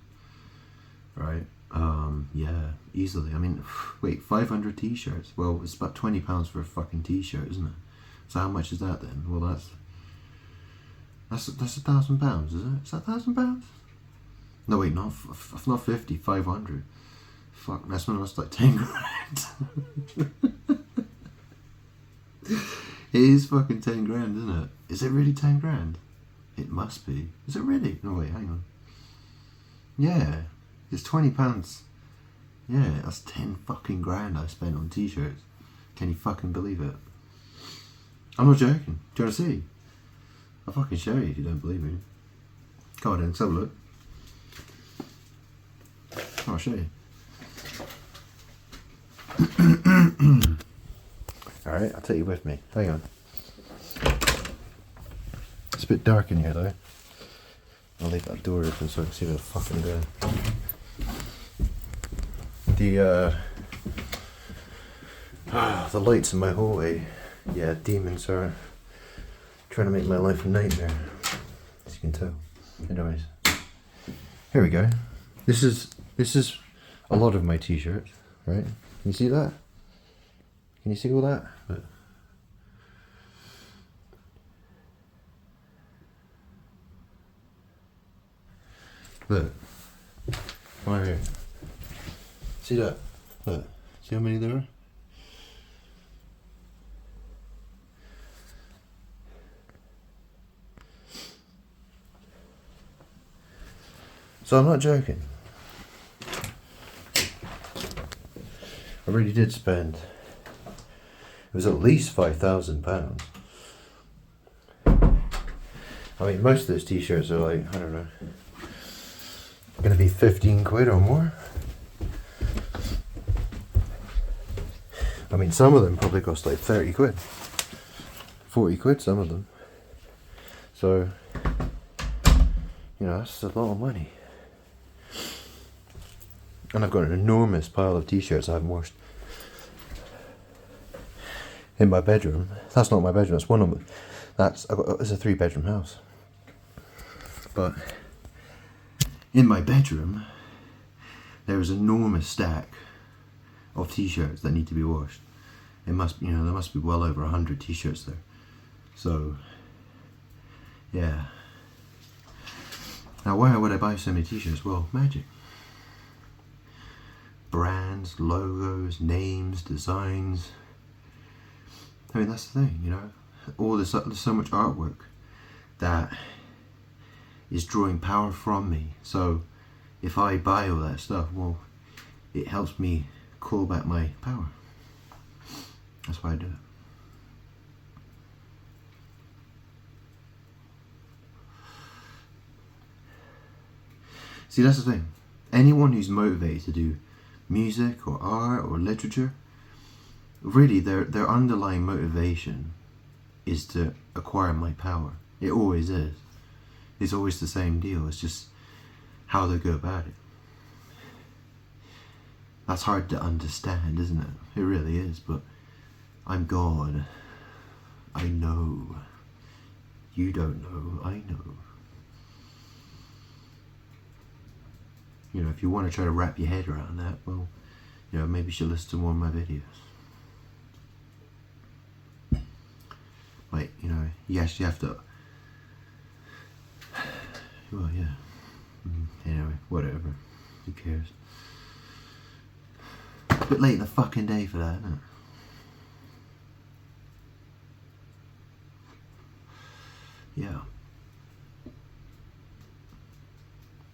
[SPEAKER 1] right? Yeah, easily. I mean, wait, 500 t-shirts. Well, it's about £20 for a fucking t-shirt, isn't it? So how much is that then? Well, that's £1,000, is it? Is that £1,000? No, wait, not 50, 500. Fuck, that's when I was like 10 grand. It is fucking 10 grand, isn't it? Is it really 10 grand? It must be. Is it really? No, wait, hang on. Yeah, it's £20. Yeah, that's 10 fucking grand I spent on t-shirts. Can you fucking believe it? I'm not joking. Do you want to see? I'll fucking show you if you don't believe me. Come on then, let's have a look. I'll show you. Alright, I'll take you with me. Hang on. It's a bit dark in here though. I'll leave that door open so I can see where the fuck I'm going. The lights in my hallway. Yeah, demons are trying to make my life a nightmare, as you can tell. Anyways, here we go. This is a lot of my t-shirts, right? Can you see that? Can you see all that? Look, right here. See that? Look, see how many there are? So I'm not joking. I really did spend. It was at least £5,000. I mean, most of those t-shirts are like, I don't know, gonna be 15 quid or more. I mean, some of them probably cost like 30 quid, 40 quid, some of them. So, you know, that's a lot of money. And I've got an enormous pile of t-shirts I haven't washed in my bedroom. That's not my bedroom, that's one of them. It's a 3-bedroom house. But in my bedroom, there is an enormous stack of t-shirts that need to be washed. It must, you know, there must be well over 100 t-shirts there. So, yeah. Now, why would I buy so many t-shirts? Well, magic. Brands, logos, names, designs. I mean, that's the thing, you know. There's so much artwork that is drawing power from me. So if I buy all that stuff, well, it helps me call back my power. That's why I do it. See, that's the thing. Anyone who's motivated to do music or art or literature, really their underlying motivation is to acquire my power. It always is. It's always the same deal. It's just how they go about it. That's hard to understand, isn't it? It really is, but I'm God. I know. You don't know. I know. You know, if you want to try to wrap your head around that, well, you know, maybe you should listen to more of my videos. Like, you know, you actually have to... Well, yeah. Anyway, whatever. Who cares? A bit late in the fucking day for that, isn't it? Yeah.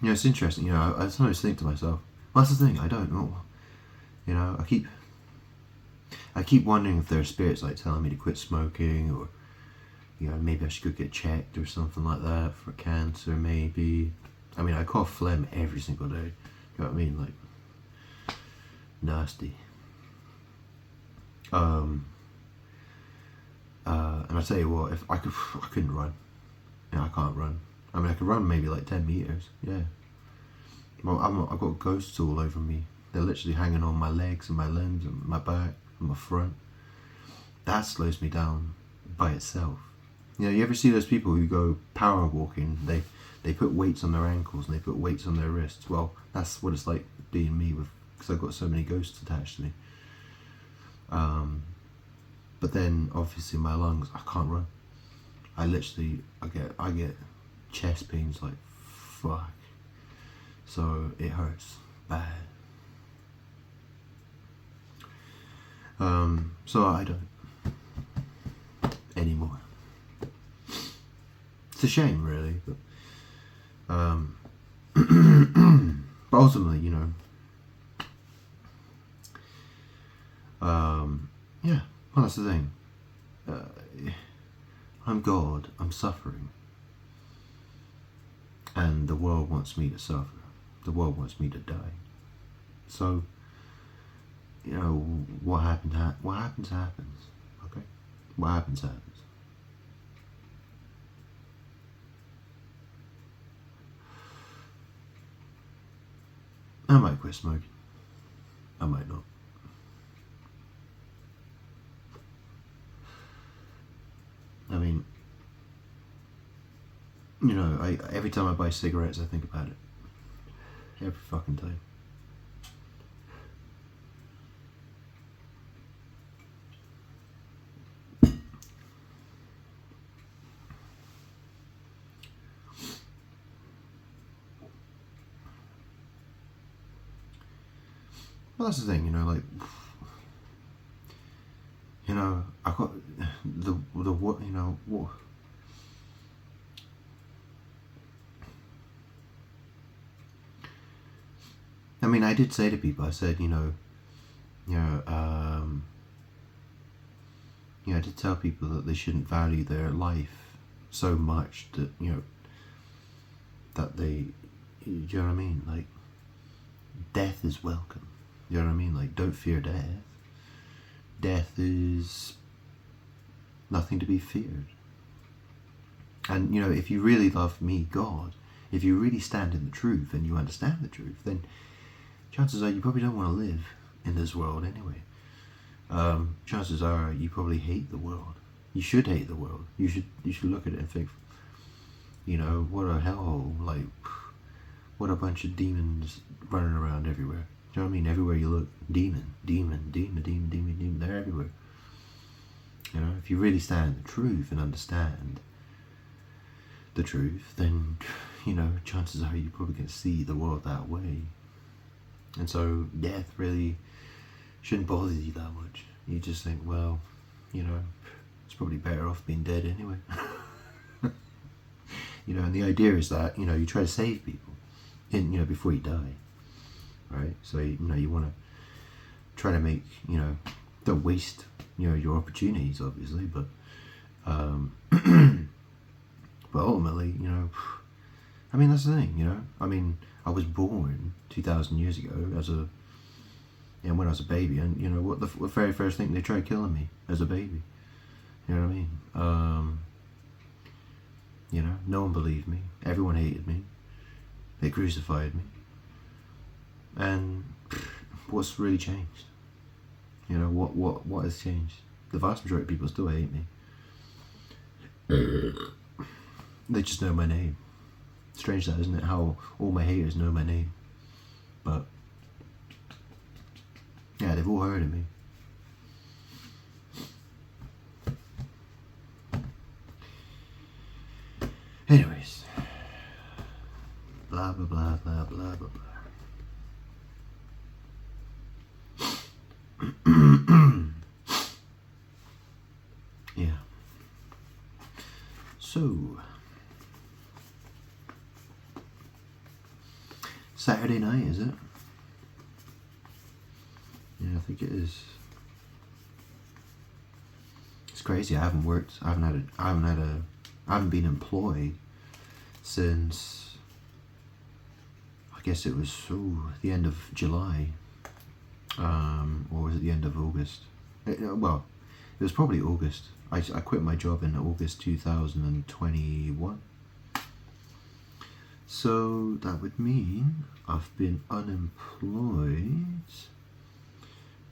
[SPEAKER 1] You know, it's interesting, you know, I sometimes think to myself, well, that's the thing, I don't know. You know, I keep wondering if there are spirits like telling me to quit smoking, or, you know, maybe I should go get checked or something like that for cancer, maybe. I mean, I cough phlegm every single day. You know what I mean? Like, nasty. And I tell you what, if I couldn't run. You know, I can't run. I mean, I could run maybe like 10 meters, yeah. Well, I've got ghosts all over me. They're literally hanging on my legs and my limbs and my back and my front. That slows me down by itself. You know, you ever see those people who go power walking? They put weights on their ankles and they put weights on their wrists. Well, that's what it's like being me, because I've got so many ghosts attached to me. But then obviously my lungs, I can't run. I get chest pains like fuck. So it hurts bad. So I don't anymore. It's a shame, really, but but ultimately, you know, yeah. Well, that's the thing. I'm God. I'm suffering, and the world wants me to suffer. The world wants me to die. So, you know, what happens happens. Okay, what happens happens. I might quit smoking. I might not. I mean, you know, every time I buy cigarettes, I think about it. Every fucking time. Well, that's the thing, you know, like, you know, I got the what, you know, what. I mean, I did say to people, I said, you know, I did tell people that they shouldn't value their life so much that, you know, that they, you know what I mean? Like, death is welcome. You know what I mean? Like, don't fear death. Death is nothing to be feared. And, you know, if you really love me, God, if you really stand in the truth and you understand the truth, then chances are you probably don't want to live in this world anyway. Chances are you probably hate the world. You should hate the world. You should look at it and think, you know, what a hellhole. Like, what a bunch of demons running around everywhere. Do you know what I mean? Everywhere you look, demon. They're everywhere. You know, if you really stand in the truth and understand the truth, then, you know, chances are you probably can see the world that way. And so death really shouldn't bother you that much. You just think, well, you know, it's probably better off being dead anyway. You know, and the idea is that, you know, you try to save people, you know, before you die, right? So, you know, you want to try to make, you know, don't waste, you know, your opportunities, obviously, but but ultimately, you know, I mean, that's the thing, you know, I mean, I was born 2,000 years ago as a, you know, when I was a baby, and, you know, what the very first thing, they tried killing me as a baby. You know what I mean? You know, no one believed me. Everyone hated me. They crucified me. And what's really changed? You know, what has changed? The vast majority of people still hate me. They just know my name. Strange that, isn't it? How all my haters know my name. But yeah, they've all heard of me. Anyways, blah blah blah blah blah blah blah. Yeah. So Saturday night, is it? Yeah, I think it is. It's crazy. I haven't worked. I haven't been employed since, I guess it was the end of July, or was it the end of August? Well, it was probably August. I quit my job in August 2021. So that would mean I've been unemployed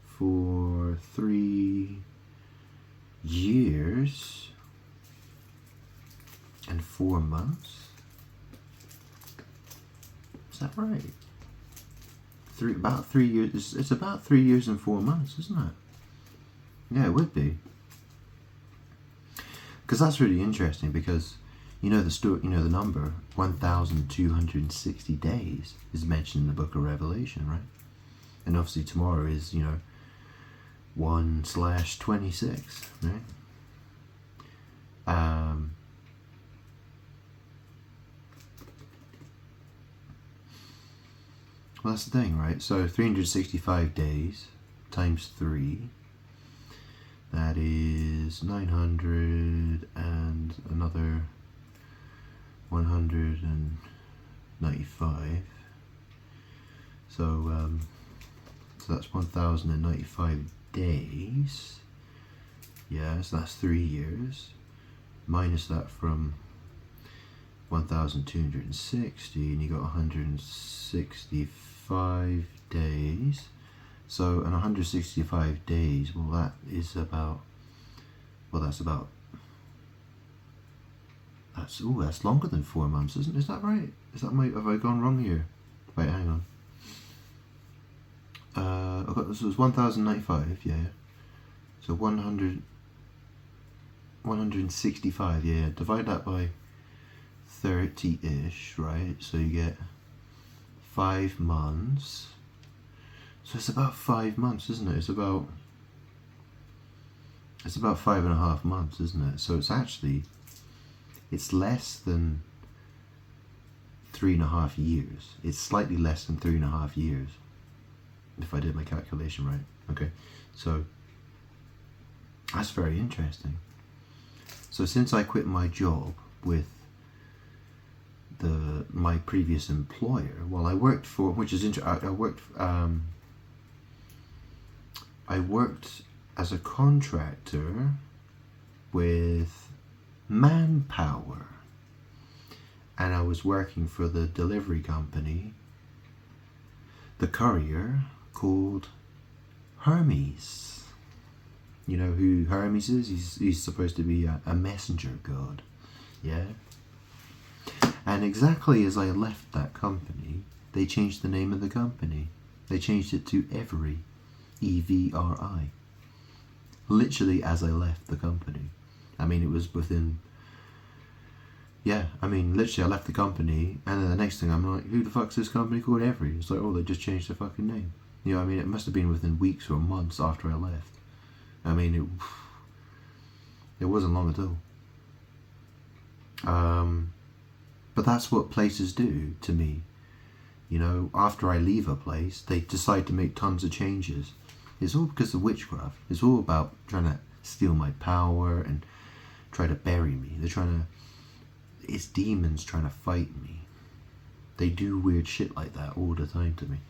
[SPEAKER 1] for 3 years and 4 months. Is that right? About 3 years. It's about 3 years and 4 months, isn't it? Yeah, it would be. Because that's really interesting. Because you know the number 1,260 days is mentioned in the Book of Revelation, right? And obviously tomorrow is 1/26, right? Well, that's the thing, right? So 365 days times 3, that is 900 and another 195. So that's 1,095 days. Yeah, so that's 3 years. Minus that from 1,260, and you got 165 days. So, and 165 days, well, that's longer than 4 months, isn't it? Is that right? Have I gone wrong here? Wait, hang on. This was 1,095, yeah. So 165, yeah. Divide that by 30-ish, right? So you get 5 months. So it's about 5 months, isn't it? It's about 5.5 months, isn't it? So it's less than 3.5 years. It's slightly less than 3.5 years, if I did my calculation right. Okay, so that's very interesting. So since I quit my job with my previous employer, well, I worked for, which is interesting. I worked as a contractor with Manpower, and I was working for the delivery company, the courier, called Hermes. You know who Hermes is? He's supposed to be a messenger god, yeah? And exactly as I left that company, they changed the name of the company. They changed it to Evri, EVRI. Literally as I left the company. I mean, it was within... Yeah, I mean, literally I left the company, and then the next thing I'm like, who the fuck's this company called Evri? It's like, oh, they just changed their fucking name. You know, I mean, it must have been within weeks or months after I left. I mean, it wasn't long at all. But that's what places do to me. You know, after I leave a place, they decide to make tons of changes. It's all because of witchcraft. It's all about trying to steal my power and try to bury me. It's demons trying to fight me. They do weird shit like that all the time to me.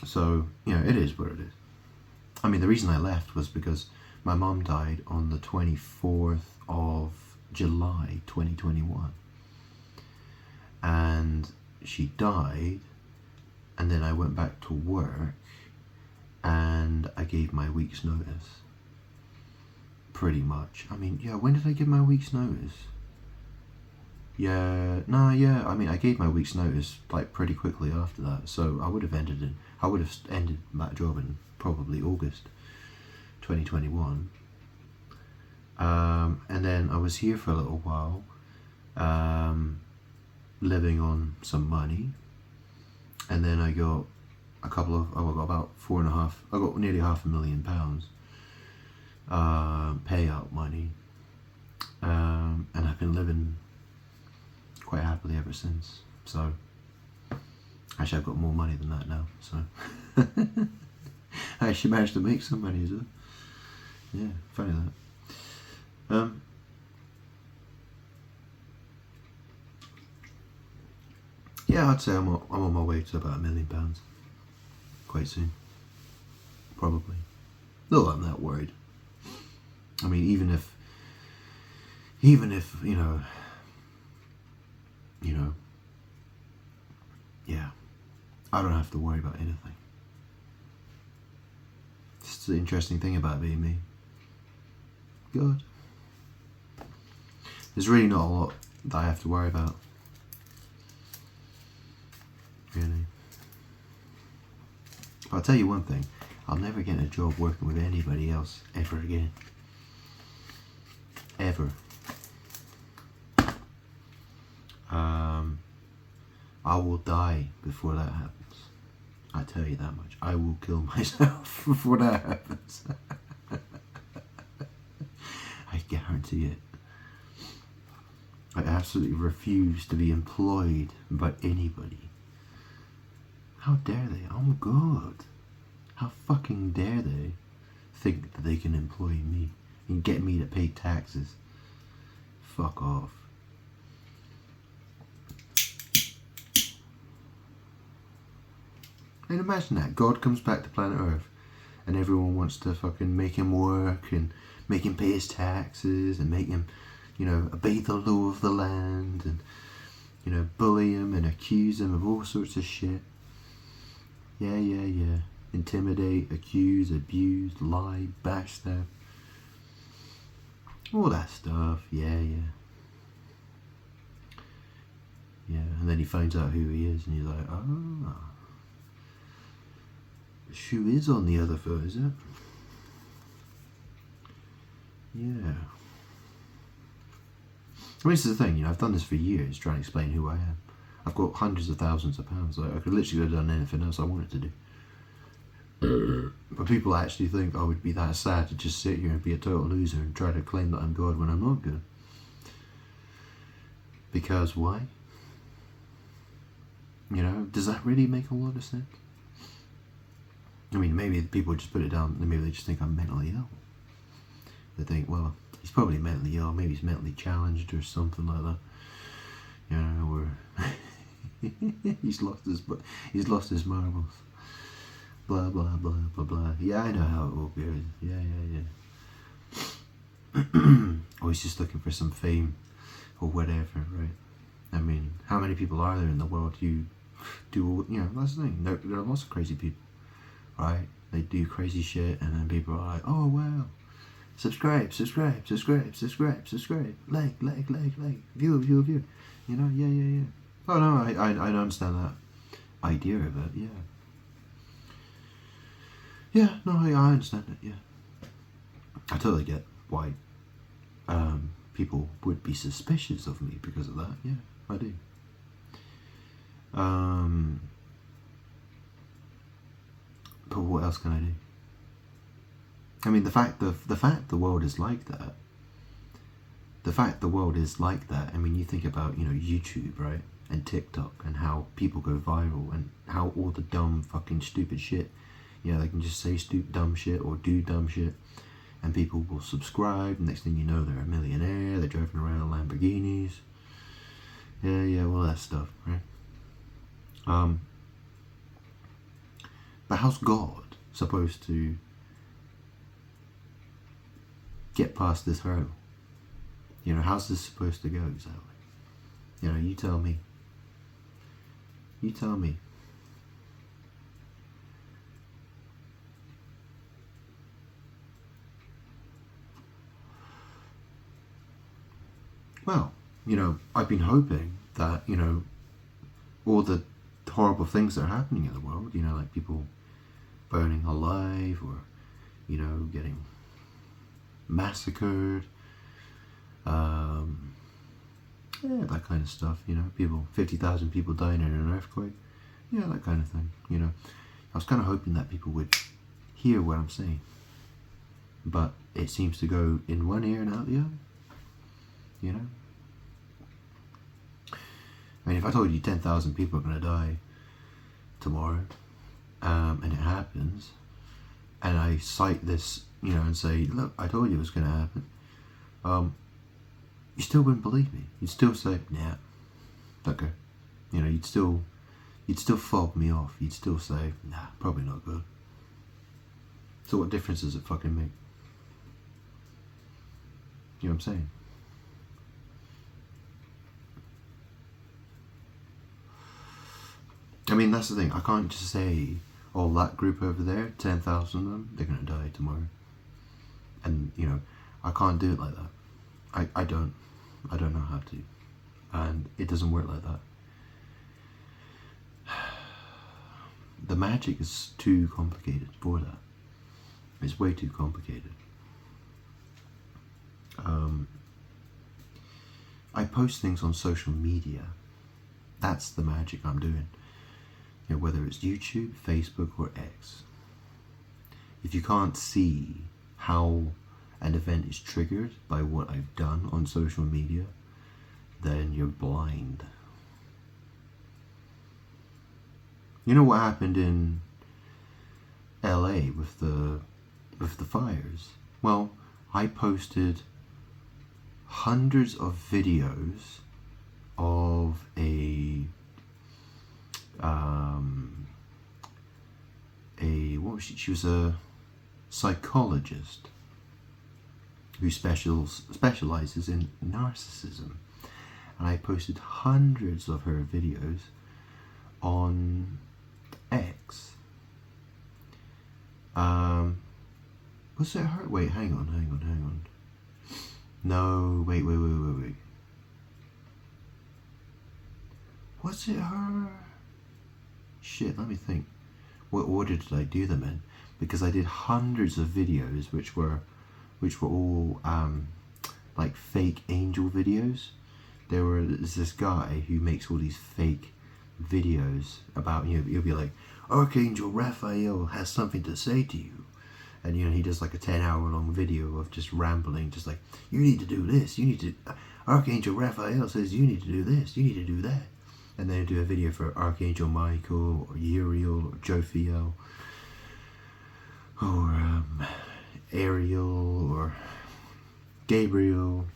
[SPEAKER 1] So, you know, it is what it is. I mean, the reason I left was because my mom died on the 24th of July 2021. And she died, and then I went back to work, and I gave my week's notice. pretty much. I mean, yeah, when did I give my week's notice? Yeah, no, yeah. I mean, I gave my week's notice like pretty quickly after that, so I would have ended that job in probably August 2021. And then I was here for a little while, living on some money, and then I got about I got nearly £500,000 payout money, and I've been living quite happily ever since. So actually I've got more money than that now, so I actually managed to make some money as well. Yeah, funny that. Yeah, I'd say I'm on my way to about £1 million quite soon, probably. Not that I'm that worried. I mean, even if you know, yeah, I don't have to worry about anything. It's the interesting thing about being me. Good. There's really not a lot that I have to worry about. Really. But I'll tell you one thing, I'll never get a job working with anybody else ever again. Ever. I will die before that happens. I tell you that much. I will kill myself before that happens. I guarantee it. I absolutely refuse to be employed by anybody. How dare they? I'm good. How fucking dare they think that they can employ me and get me to pay taxes? Fuck off. And imagine that. God comes back to planet Earth and everyone wants to fucking make him work and make him pay his taxes and make him, obey the law of the land and, bully him and accuse him of all sorts of shit. Yeah. Intimidate, accuse, abuse, lie, backstab. All that stuff. Yeah. Yeah, and then he finds out who he is and he's like, oh. The shoe is on the other foot, is it? Yeah. I mean, this is the thing, I've done this for years, trying to explain who I am. I've got hundreds of thousands of pounds. Like, I could literally have done anything else I wanted to do. But people actually think I would be that sad to just sit here and be a total loser and try to claim that I'm God when I'm not good. Because why? Does that really make a lot of sense? I mean, maybe people just put it down, maybe they just think I'm mentally ill. They think, well, he's probably mentally ill, maybe he's mentally challenged or something like that. Or he's lost his marbles. Blah, blah, blah, blah, blah. Yeah, I know how it all goes. Yeah. Or he's just looking for some fame or whatever, right? I mean, how many people are there in the world who do, that's the thing. There are lots of crazy people, right? They do crazy shit and then people are like, oh, wow. Subscribe. Like. View. Yeah. Oh, no, I understand that idea of it, yeah. Yeah, no, I understand it, yeah. I totally get why people would be suspicious of me because of that, yeah, I do. But what else can I do? I mean, the fact the world is like that. I mean, you think about, YouTube, right? And TikTok and how people go viral and how all the dumb fucking stupid shit, they can just say dumb shit or do dumb shit and people will subscribe. Next thing you know, they're a millionaire, they're driving around Lamborghinis. Yeah, all that stuff, right? But how's God supposed to get past this hurdle? How's this supposed to go exactly? You tell me. Well, I've been hoping that, all the horrible things that are happening in the world, like people burning alive or, getting massacred, yeah, that kind of stuff, 50,000 people dying in an earthquake, yeah, that kind of thing, I was kind of hoping that people would hear what I'm saying, but it seems to go in one ear and out the other, I mean, if I told you 10,000 people are going to die tomorrow, and it happens, and I cite this, and say, look, I told you it was going to happen, you still wouldn't believe me. You'd still say, nah, okay. You'd still fob me off. You'd still say, nah, probably not good. So what difference does it fucking make? You know what I'm saying? I mean, that's the thing. I can't just say, oh, that group over there, 10,000 of them, they're going to die tomorrow. And, I can't do it like that. I don't know how to. And it doesn't work like that. The magic is too complicated for that. It's way too complicated. I post things on social media. That's the magic I'm doing. Whether it's YouTube, Facebook, or X. If you can't see how an event is triggered by what I've done on social media, then you're blind. You know what happened in LA with the fires? Well, I posted hundreds of videos of what was she? She was a psychologist who specializes in narcissism, and I posted hundreds of her videos on X. Was it her? Wait, hang on. No, wait. Was it her? Shit, let me think. What order did I do them in? Because I did hundreds of videos which were all like fake angel videos. There's this guy who makes all these fake videos about, he'll be like, Archangel Raphael has something to say to you. And he does like a 10-hour long video of just rambling, just like, you need to do this, Archangel Raphael says you need to do this, you need to do that. And then do a video for Archangel Michael, or Uriel, or Jophiel, or Ariel, or Gabriel,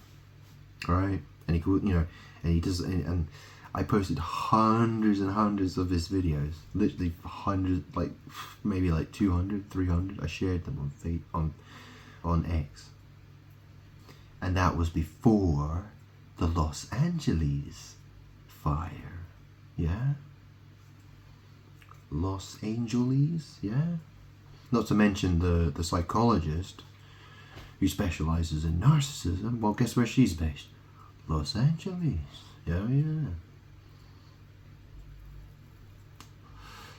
[SPEAKER 1] right? And he does, and I posted hundreds and hundreds of his videos, literally hundreds, like maybe like 200, 300. I shared them on X, and that was before the Los Angeles fire. Yeah? Los Angeles, yeah? Not to mention the psychologist who specializes in narcissism. Well, guess where she's based? Los Angeles. Yeah.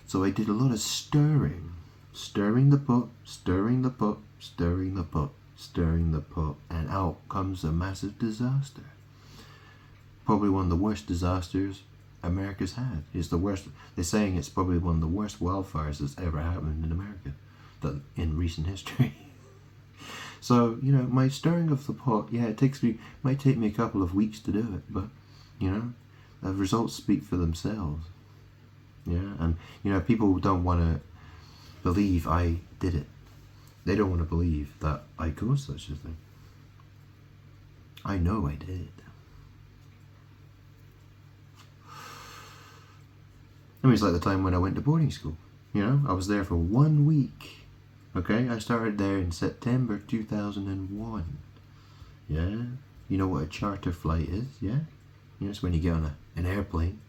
[SPEAKER 1] So I did a lot of stirring the pot, and out comes a massive disaster. Probably one of the worst disasters America's had. It's the worst. They're saying it's probably one of the worst wildfires that's ever happened in America, in recent history. So my stirring of the pot, yeah, might take me a couple of weeks to do it, but the results speak for themselves. Yeah, and people don't want to believe I did it. They don't want to believe that I caused such a thing. I know I did. I mean, it's like the time when I went to boarding school. I was there for 1 week. Okay, I started there in September 2001. Yeah, you know what a charter flight is? Yeah, it's when you get on an airplane.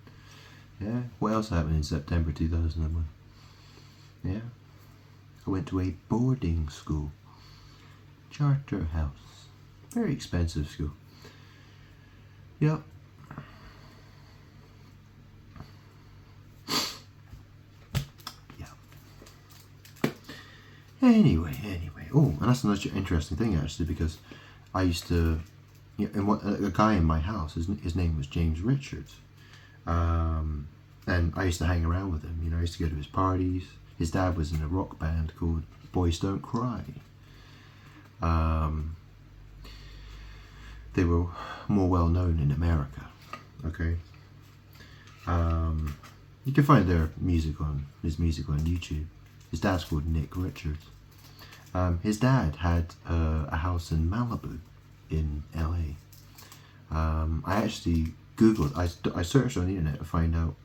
[SPEAKER 1] Yeah, what else happened in September 2001? Yeah, I went to a boarding school, charter house, very expensive school. Yeah. Anyway. Oh, and that's another interesting thing actually, because I used to, and a guy in my house, his name was James Richards, and I used to hang around with him. I used to go to his parties. His dad was in a rock band called Boys Don't Cry. They were more well known in America. Okay. You can find his music on YouTube. His dad's called Nick Richards. His dad had a house in Malibu in LA. I actually Googled, I searched on the internet to find out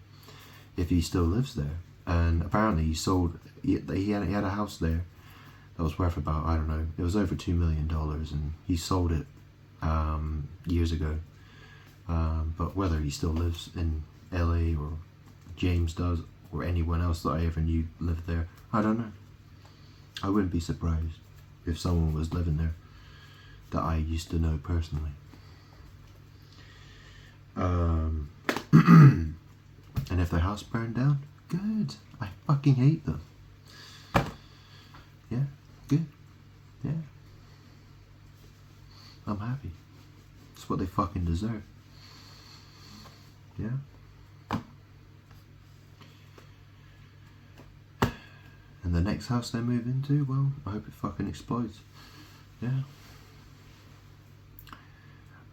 [SPEAKER 1] if he still lives there. And apparently he had a house there that was worth about, I don't know, it was over $2 million, and he sold it years ago. But whether he still lives in LA, or James does, or anyone else that I ever knew lived there, I don't know. I wouldn't be surprised if someone was living there that I used to know personally. And if their house burned down, good. I fucking hate them. Yeah, good. Yeah. I'm happy. It's what they fucking deserve. Yeah. And the next house they move into, well, I hope it fucking explodes. Yeah.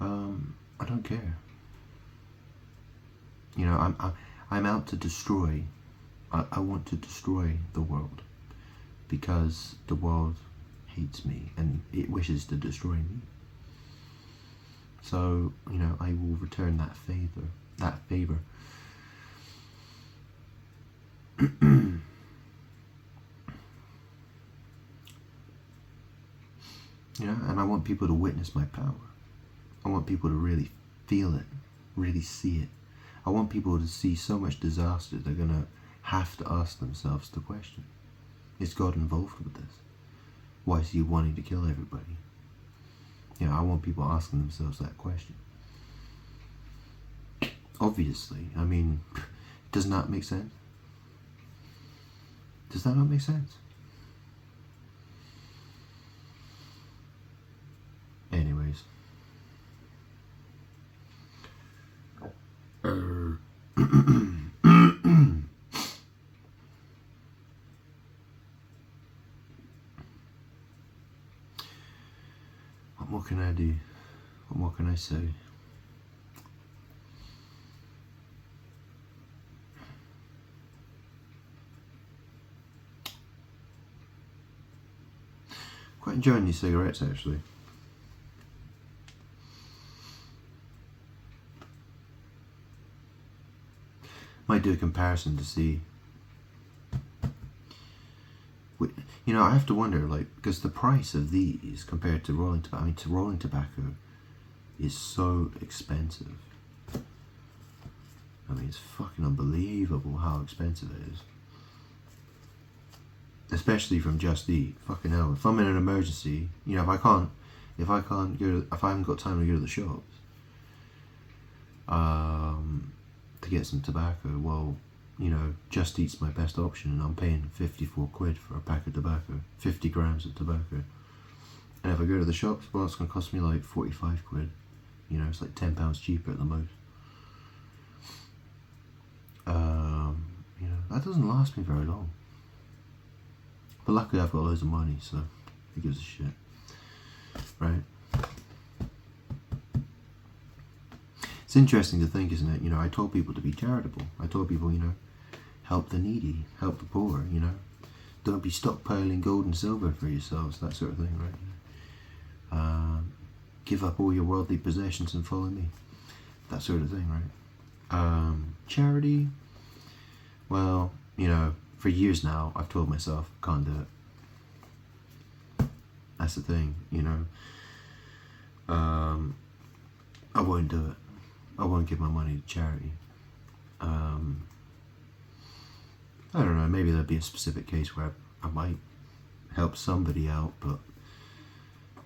[SPEAKER 1] I don't care. I'm out to destroy. I want to destroy the world, because the world hates me and it wishes to destroy me. So, I will return that favor. And I want people to witness my power. I want people to really feel it, really see it. I want people to see so much disaster they're going to have to ask themselves the question, is God involved with this? Why is he wanting to kill everybody? I want people asking themselves that question. Obviously, does not make sense? Does that not make sense? Anyways. What more can I do? What more can I say? Quite enjoying these cigarettes, actually. Might do a comparison to see. I have to wonder, because the price of these compared to rolling tobacco, rolling tobacco is so expensive. It's fucking unbelievable how expensive it is. Especially from Just Eat. Fucking hell. If I'm in an emergency, if I haven't got time to go to the shops, to get some tobacco, well, Just Eat's my best option, and I'm paying 54 quid for a pack of tobacco, 50 grams of tobacco. And if I go to the shops, well, it's going to cost me like 45 quid. It's like £10 cheaper at the most. That doesn't last me very long. But luckily I've got loads of money, so who gives a shit, right? It's interesting to think, isn't it? I told people to be charitable. I told people, help the needy, help the poor, Don't be stockpiling gold and silver for yourselves, that sort of thing, right? Give up all your worldly possessions and follow me. That sort of thing, right? Charity, well, for years now, I've told myself, can't do it. That's the thing, I won't do it. I won't give my money to charity. I don't know, maybe there'll be a specific case where I might help somebody out, but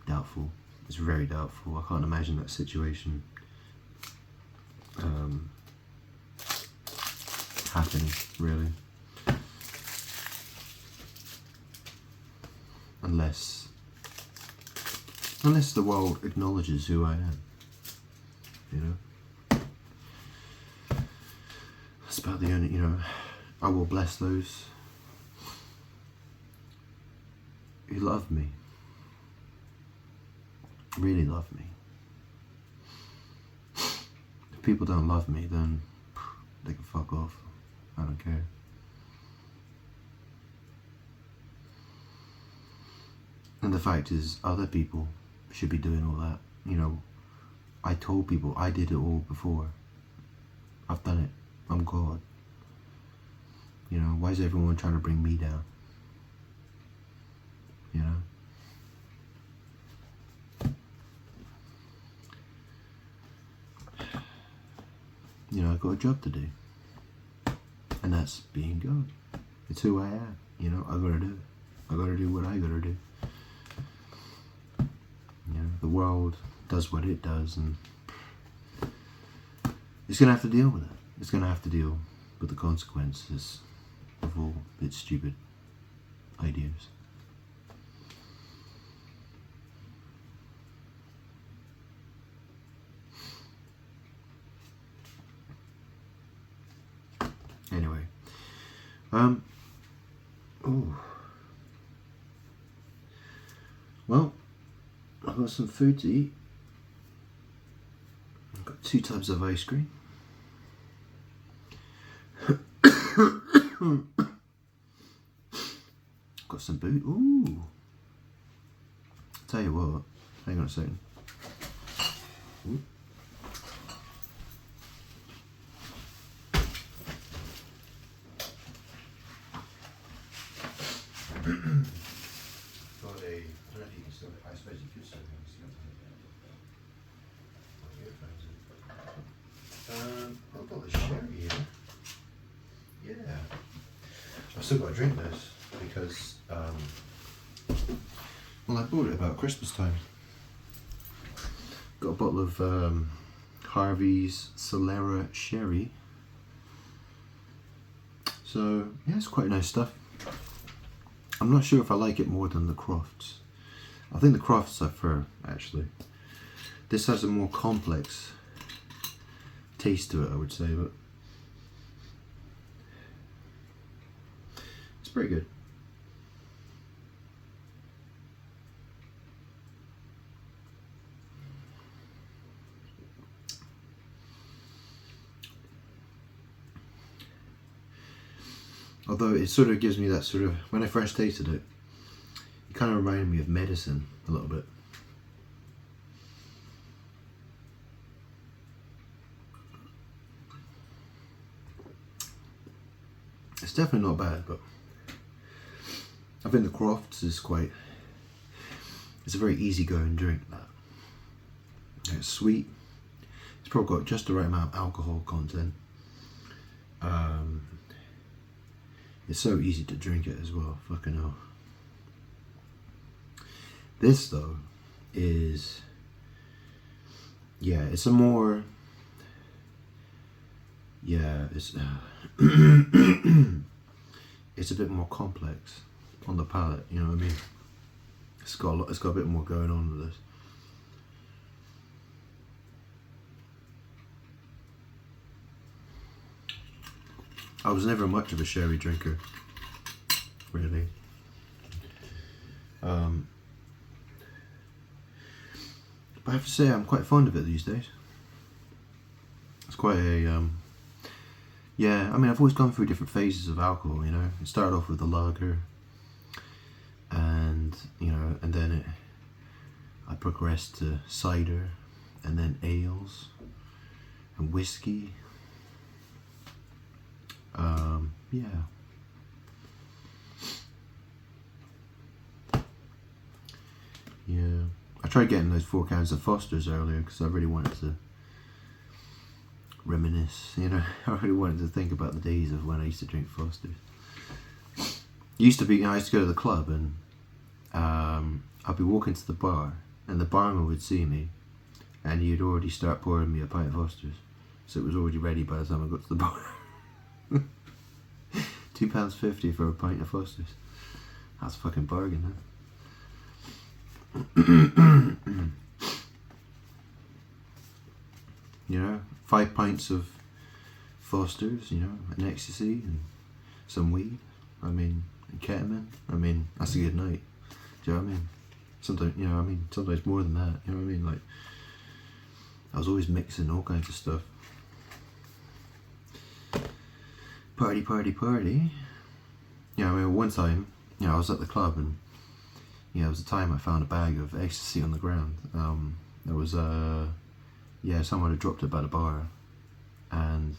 [SPEAKER 1] doubtful. It's very doubtful. I can't imagine that situation happening, really. Unless the world acknowledges who I am, you know. That's about the only, you know, I will bless those who love me, really love me. If people don't love me, then they can fuck off. I don't care. And the fact is, other people should be doing all that. You know, I told people I did it all before. I've done it. I'm God. You know, why is everyone trying to bring me down? You know? You know, I've got a job to do. And that's being God. It's who I am. You know, I gotta do it. I gotta do what I gotta do. You know, the world does what it does, and it's gonna have to deal with it. It's gonna have to deal with the consequences of all its stupid ideas. Anyway, well, I've got some food to eat. I've got 2 types of ice cream. Got some boot. Ooh. Tell you what, hang on a second. Ooh. Got a, I don't know if you can still, I suppose you could still I've got the sherry here. Yeah. I've still got to drink this because, well, I bought it about Christmas time. Got a bottle of Harvey's Solera Sherry. So, yeah, it's quite nice stuff. I'm not sure if I like it more than the Crofts. I think the Crofts I prefer, actually. This has a more complex taste to it, I would say, but it's pretty good. Although it sort of gives me that sort of, when I first tasted it, it kind of reminded me of medicine a little bit. It's definitely not bad, but I think the Crofts is quite, it's a very easygoing drink, that. It's sweet, it's probably got just the right amount of alcohol content. It's so easy to drink it as well, fucking hell. This though is, yeah, it's a more, yeah, it's it's a bit more complex on the palate, you know what I mean? It's got a bit more going on with this. I was never much of a sherry drinker, really. But I have to say I'm quite fond of it these days. It's quite a, yeah, I mean I've always gone through different phases of alcohol, you know. It started off with the lager, and, you know, and then I progressed to cider, and then ales, and whiskey. Yeah. Yeah. I tried getting those 4 cans of Foster's earlier because I really wanted to reminisce, you know. I really wanted to think about the days of when I used to drink Foster's. Used to be, I used to go to the club, and I'd be walking to the bar, and the barman would see me, and he'd already start pouring me a pint of Foster's. So it was already ready by the time I got to the bar. £2.50 for a pint of Foster's. That's a fucking bargain, huh? You know, 5 pints of Foster's, you know, an ecstasy and some weed. I mean, and ketamine. I mean, that's a good night. Do you know what I mean? Sometimes, you know, I mean, sometimes more than that. You know what I mean? Like, I was always mixing all kinds of stuff. Party, party, party. Yeah, I mean, one time, you know, I was at the club and, you know, it was the time I found a bag of ecstasy on the ground. There was, yeah, someone had dropped it by the bar, and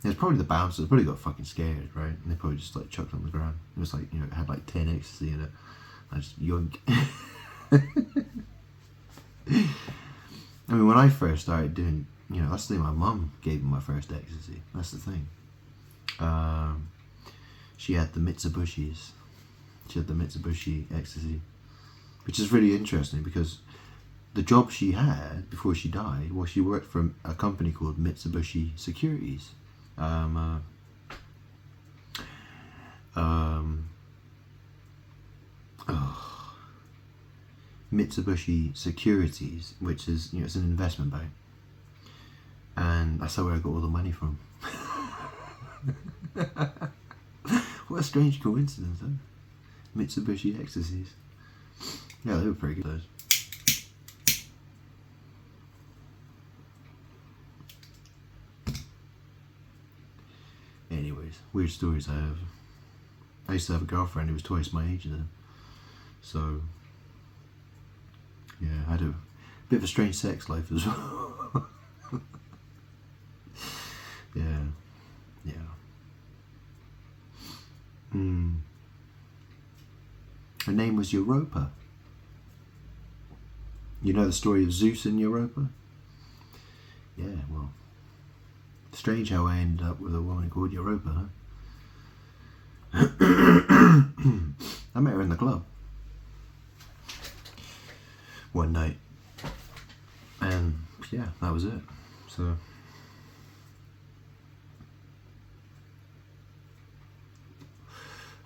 [SPEAKER 1] it was probably the bouncers. Probably got fucking scared, right? And they probably just like chucked it on the ground. It was like, you know, it had like 10 ecstasy in it. I just yoink. I mean, when I first started doing, you know, that's the thing. My mum gave me my first ecstasy. That's the thing. She had the Mitsubushi's. She had the Mitsubishi ecstasy, which is really interesting because the job she had before she died was she worked for a company called Mitsubishi Securities. Mitsubishi Securities, which is, you know, it's an investment bank, and that's where I got all the money from. What a strange coincidence, huh? Mitsubishi ecstasies. Yeah, they were pretty good, those. Anyways, weird stories I have. I used to have a girlfriend who was twice my age then. So, yeah, I had a bit of a strange sex life as well. Yeah. Her name was Europa. You know the story of Zeus and Europa? Yeah, well, strange how I ended up with a woman called Europa, huh? I met her in the club one night, and yeah, that was it. So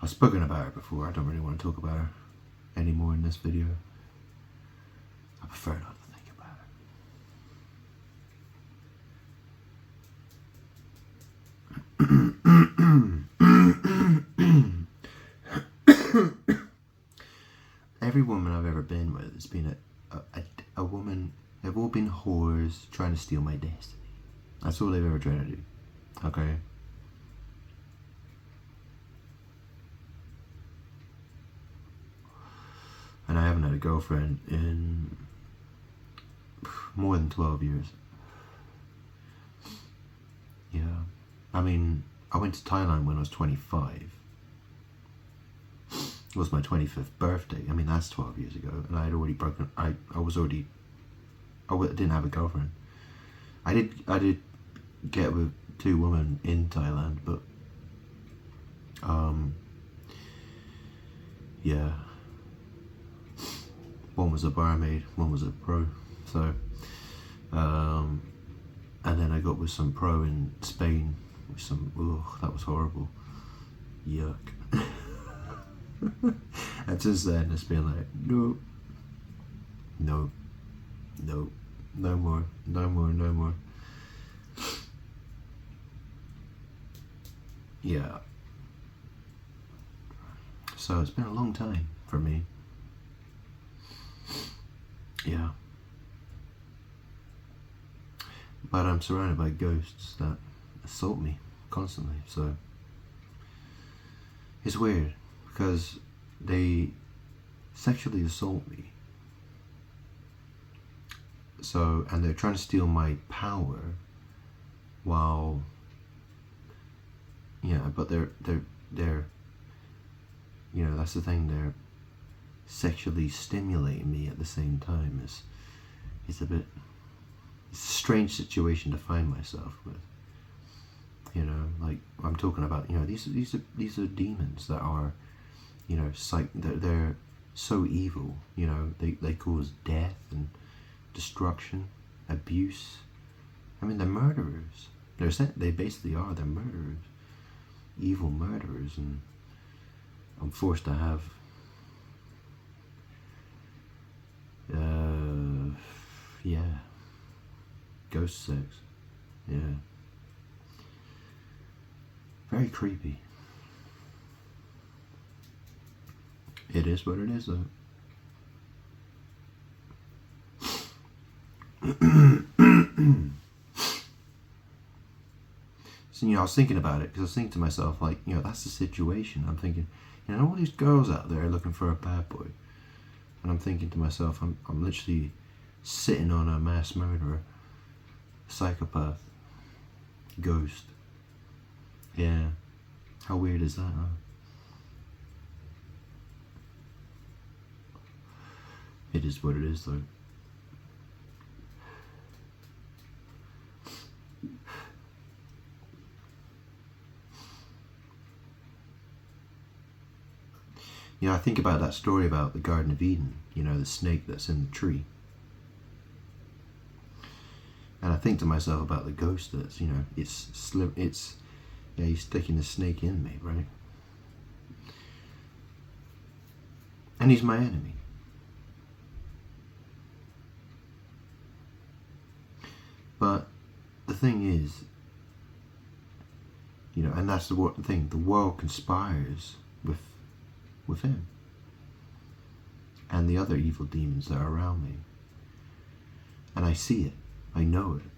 [SPEAKER 1] I've spoken about her before. I don't really want to talk about her anymore in this video. I prefer not to think about her. Every woman I've ever been with has been a woman. They've all been whores trying to steal my destiny. That's all they've ever tried to do. Okay? And I haven't had a girlfriend in more than 12 years. Yeah. I mean, I went to Thailand when I was 25. It was my 25th birthday. I mean, that's 12 years ago. And I had already broken... I didn't have a girlfriend. I did get with 2 women in Thailand, but... yeah. One was a barmaid, one was a pro. So, and then I got with some pro in Spain. With some, that was horrible. Yuck. And since then, it's been like, no more. Yeah. So it's been a long time for me. Yeah. But I'm surrounded by ghosts that assault me constantly, so it's weird because they sexually assault me. So, and they're trying to steal my power while, yeah, but they're you know, that's the thing, they're sexually stimulating me at the same time. It's a strange situation to find myself with. You know, like I'm talking about, you know, these are demons that are, you know, they're so evil. You know, they cause death and destruction, abuse. I mean, they're murderers. They basically are. They're murderers. evil murderers, and I'm forced to have yeah, ghost sex. Yeah, very creepy. It is what it is, though. So, I was thinking about it because I was thinking to myself, like, that's the situation. I'm thinking, all these girls out there are looking for a bad boy, and I'm thinking to myself, I'm literally sitting on a mass murderer, psychopath, ghost. Yeah, how weird is that, huh? It is what it is, though. I think about that story about the Garden of Eden, the snake that's in the tree. And I think to myself about the ghost that's, he's sticking the snake in me, right? And he's my enemy. But the thing is, and that's the thing, the world conspires with him and the other evil demons that are around me. And I see it. I know it.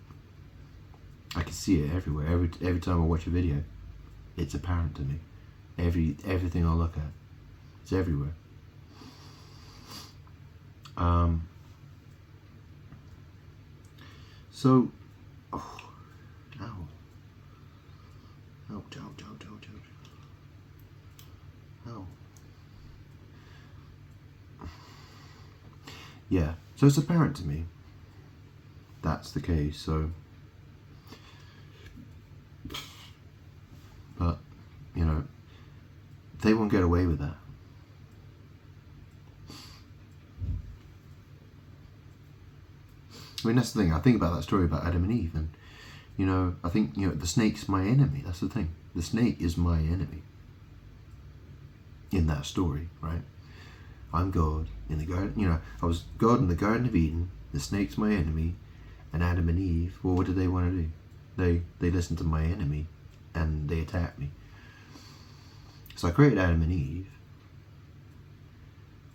[SPEAKER 1] I can see it everywhere. Every time I watch a video, it's apparent to me. Everything I look at, it's everywhere. So, ow, ouch. Yeah, so it's apparent to me that's the case. So, but they won't get away with that. I mean, that's the thing. I think about that story about Adam and Eve, and I think the snake's my enemy. That's the thing. The snake is my enemy in that story, right? I'm God in the garden. I was God in the Garden of Eden. The snake's my enemy, and Adam and Eve. Well, what did they want to do? They listened to my enemy, and they attacked me. So I created Adam and Eve,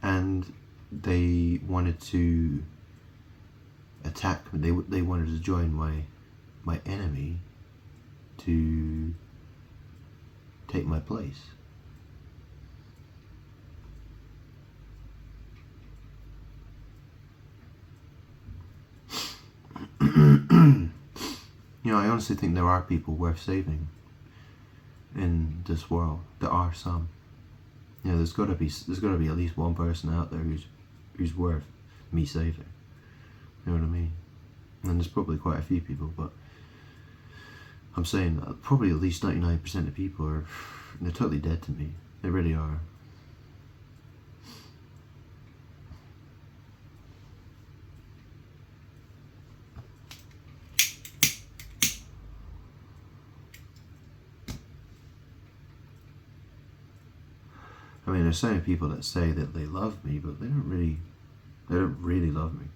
[SPEAKER 1] and they wanted to attack me. They wanted to join my enemy to take my place. I honestly think there are people worth saving in this world. There are some. There's got to be at least one person out there who's worth me saving. You know what I mean? And there's probably quite a few people, but I'm saying that probably at least 99% of people they're totally dead to me. They really are. I mean, there's so many people that say that they love me, but they don't really love me.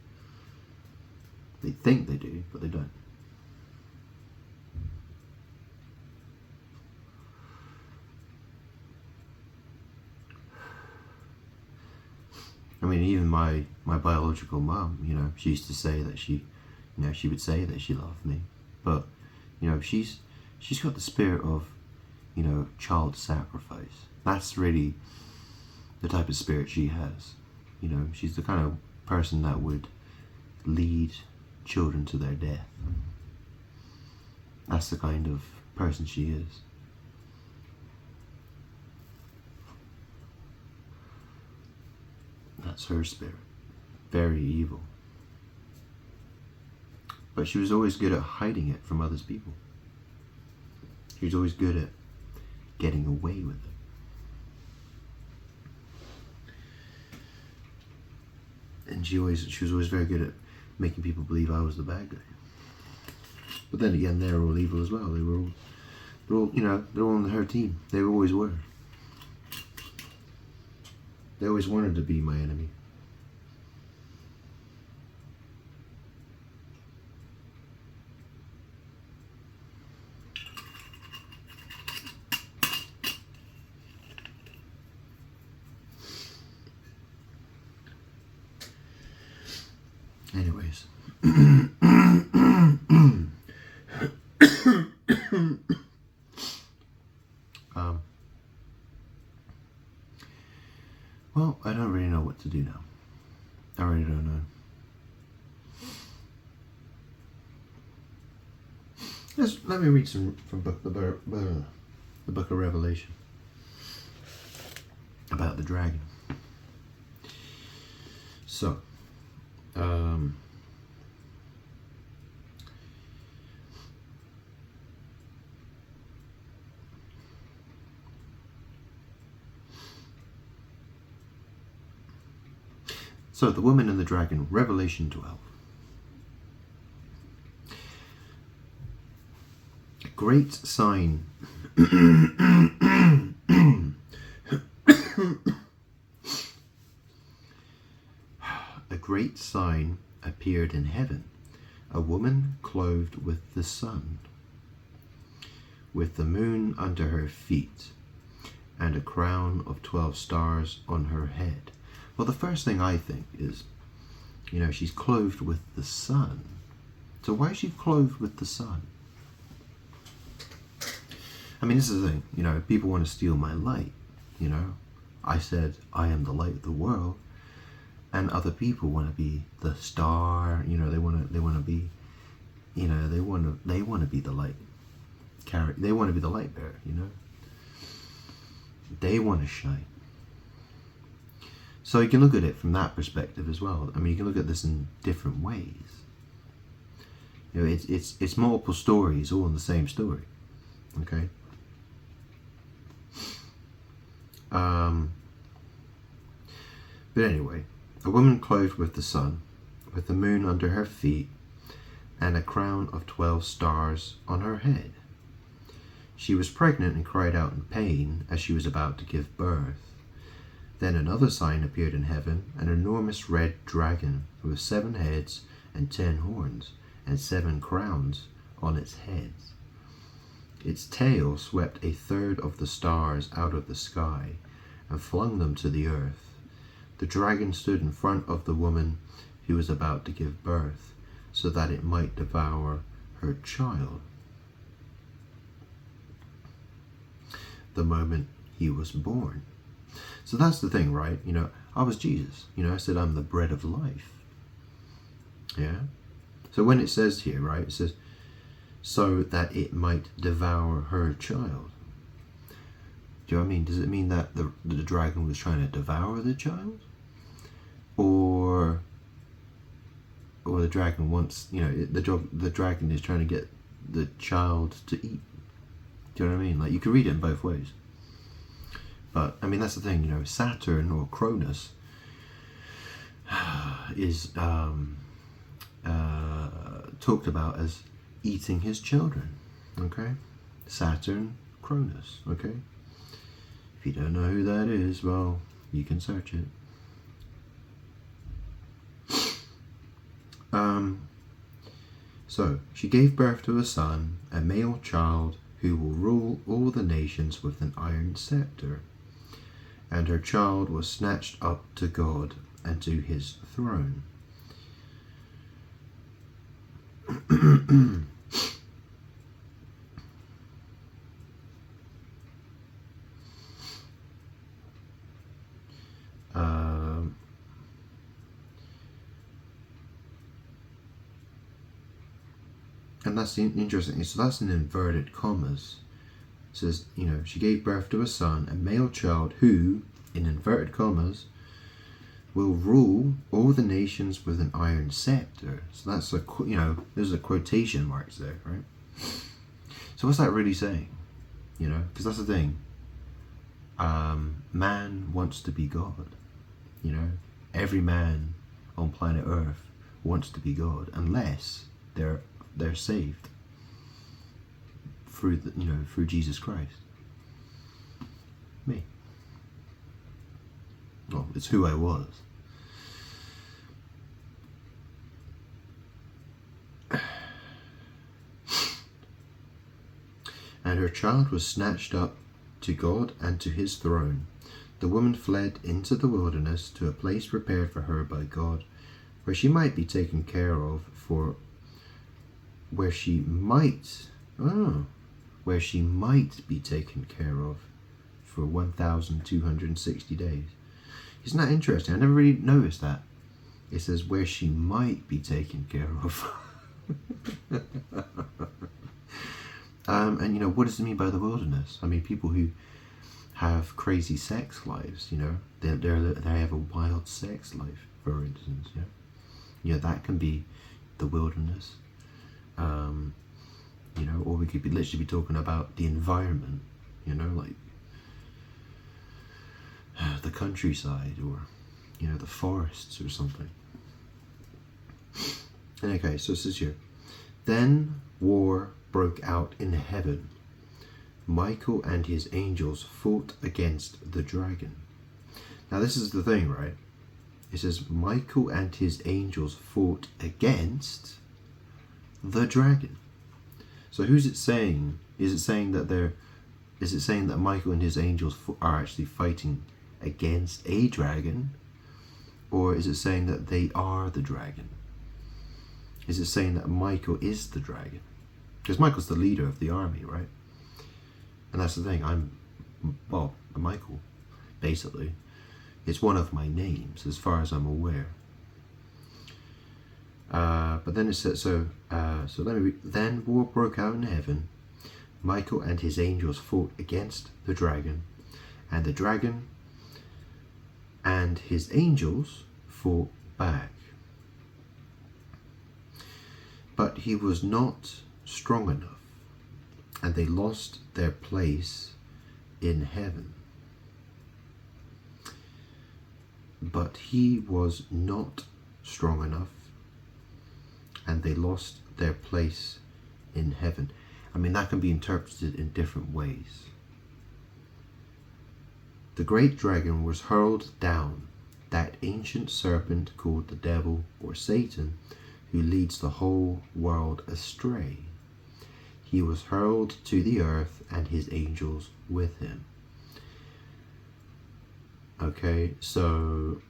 [SPEAKER 1] They think they do, but they don't. I mean, even my biological mom, she used to say that she would say that she loved me, but she's got the spirit of child sacrifice. That's really the type of spirit she has. She's the kind of person that would lead children to their death. That's the kind of person she is. That's her spirit. Very evil. But she was always good at hiding it from other people. She was always good at getting away with it. And she was always very good at making people believe I was the bad guy. But then again, they're all evil as well. They're all, they're all on her team. They always were. They always wanted to be my enemy. Anyways. Well, I don't really know what to do now. I really don't know. Let me read some from the book of Revelation about the dragon. So, the woman and the dragon, Revelation 12. A great sign. A great sign appeared in heaven, a woman clothed with the sun, with the moon under her feet, and a crown of 12 stars on her head. Well, the first thing I think is, she's clothed with the sun. So why is she clothed with the sun? I mean, this is the thing, people want to steal my light, I said, I am the light of the world. And other people want to be the star, they want to be, they want to be the light carrier. They want to be the light bearer, They want to shine. So you can look at it from that perspective as well. I mean, you can look at this in different ways. It's multiple stories all in the same story. Okay. But anyway, a woman clothed with the sun, with the moon under her feet, and a crown of 12 stars on her head. She was pregnant and cried out in pain as she was about to give birth. Then another sign appeared in heaven, an enormous red dragon with 7 heads and 10 horns, and 7 crowns on its heads. Its tail swept 1/3 of the stars out of the sky and flung them to the earth. The dragon stood in front of the woman who was about to give birth, so that it might devour her child the moment he was born. So that's the thing, right? I was Jesus. I said I'm the bread of life. Yeah? So when it says here, right, it says, so that it might devour her child. Do you know what I mean? Does it mean that the dragon was trying to devour the child? Or the dragon wants, the dragon is trying to get the child to eat. Do you know what I mean? Like, you can read it in both ways. But, I mean, that's the thing, Saturn or Cronus is talked about as eating his children, okay? Saturn, Cronus, okay? If you don't know who that is, well, you can search it. So, she gave birth to a son, a male child, who will rule all the nations with an iron scepter. And her child was snatched up to God and to his throne. And that's interesting. So that's in inverted commas. It says, she gave birth to a son, a male child, who, in inverted commas, will rule all the nations with an iron scepter. So that's there's a quotation marks there, right? So what's that really saying? Because that's the thing. Man wants to be God. Every man on planet Earth wants to be God, unless they're saved through through Jesus Christ? Me. Well, it's who I was. And her child was snatched up to God and to his throne. The woman fled into the wilderness to a place prepared for her by God, where she might be taken care of where she might be taken care of for 1,260 days. Isn't that interesting? I never really noticed that. It says where she might be taken care of. And what does it mean by the wilderness? I mean, people who have crazy sex lives, they have a wild sex life, for instance. That can be the wilderness. Or we could literally be talking about the environment, like the countryside, or the forests or something. And okay, so it says here, then war broke out in heaven. Michael and his angels fought against the dragon. Now this is the thing, right? It says Michael and his angels fought against the dragon. So who's it saying? Is it saying that Michael and his angels are actually fighting against a dragon? Or is it saying that they are the dragon? Is it saying that Michael is the dragon? Because Michael's the leader of the army, right? And that's the thing, I'm Michael, basically. It's one of my names, as far as I'm aware. But then it says, so let me read. Then war broke out in heaven. Michael and his angels fought against the dragon, and the dragon and his angels fought back. But he was not strong enough, and they lost their place in heaven. But he was not strong enough, and they lost their place in heaven. I mean, that can be interpreted in different ways. The great dragon was hurled down, that ancient serpent called the devil or Satan, who leads the whole world astray. He was hurled to the earth, and his angels with him. Okay, so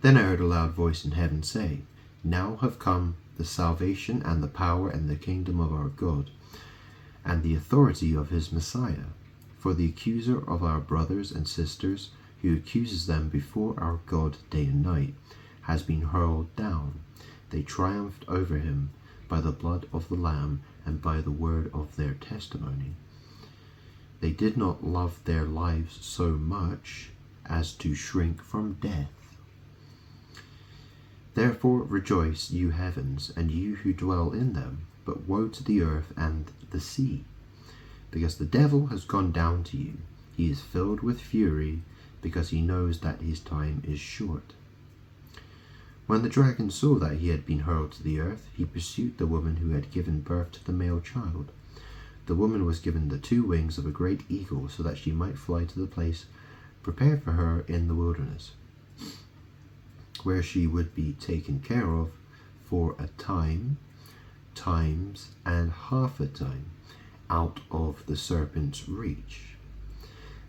[SPEAKER 1] then I heard a loud voice in heaven say, now have come the salvation and the power and the kingdom of our God, and the authority of his Messiah. For the accuser of our brothers and sisters, who accuses them before our God day and night, has been hurled down. They triumphed over him by the blood of the Lamb and by the word of their testimony. They did not love their lives so much as to shrink from death. Therefore rejoice, you heavens, and you who dwell in them, but woe to the earth and the sea, because the devil has gone down to you. He is filled with fury, because he knows that his time is short. When the dragon saw that he had been hurled to the earth, he pursued the woman who had given birth to the male child. The woman was given the 2 wings of a great eagle, so that she might fly to the place prepared for her in the wilderness, where she would be taken care of for a time, times, and half a time, out of the serpent's reach.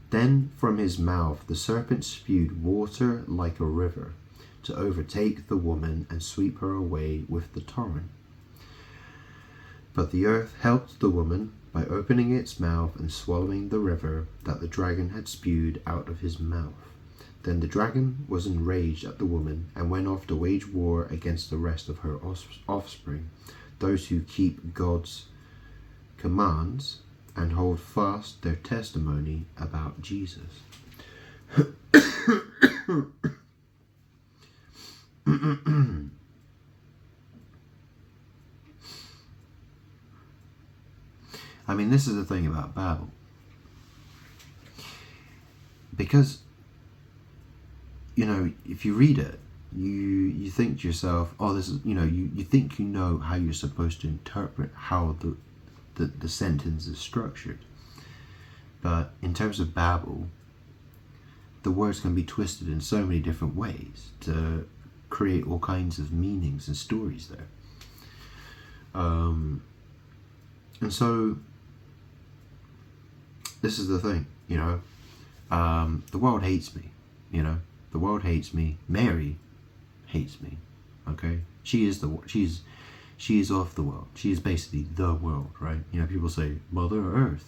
[SPEAKER 1] Then from his mouth the serpent spewed water like a river, to overtake the woman and sweep her away with the torrent. But the earth helped the woman by opening its mouth and swallowing the river that the dragon had spewed out of his mouth. Then the dragon was enraged at the woman and went off to wage war against the rest of her offspring, those who keep God's commands and hold fast their testimony about Jesus. I mean, this is the thing about Babel. Because, if you read it, you think to yourself, oh, this is, you think you know how you're supposed to interpret how the sentence is structured. But in terms of Babel, the words can be twisted in so many different ways to create all kinds of meanings and stories there. And so this is the thing, the world hates me, the world hates me. Mary hates me. Okay, she is of the world. She is basically the world, right? People say Mother Earth,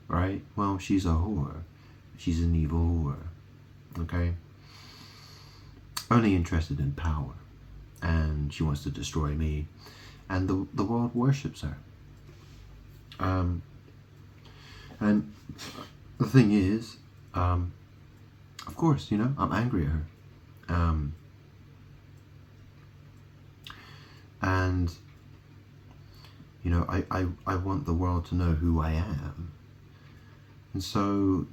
[SPEAKER 1] right? Well, she's a whore. She's an evil whore. Okay, only interested in power, and she wants to destroy me, and the world worships her. And the thing is, of course, I'm angry at her. And I want the world to know who I am. And so,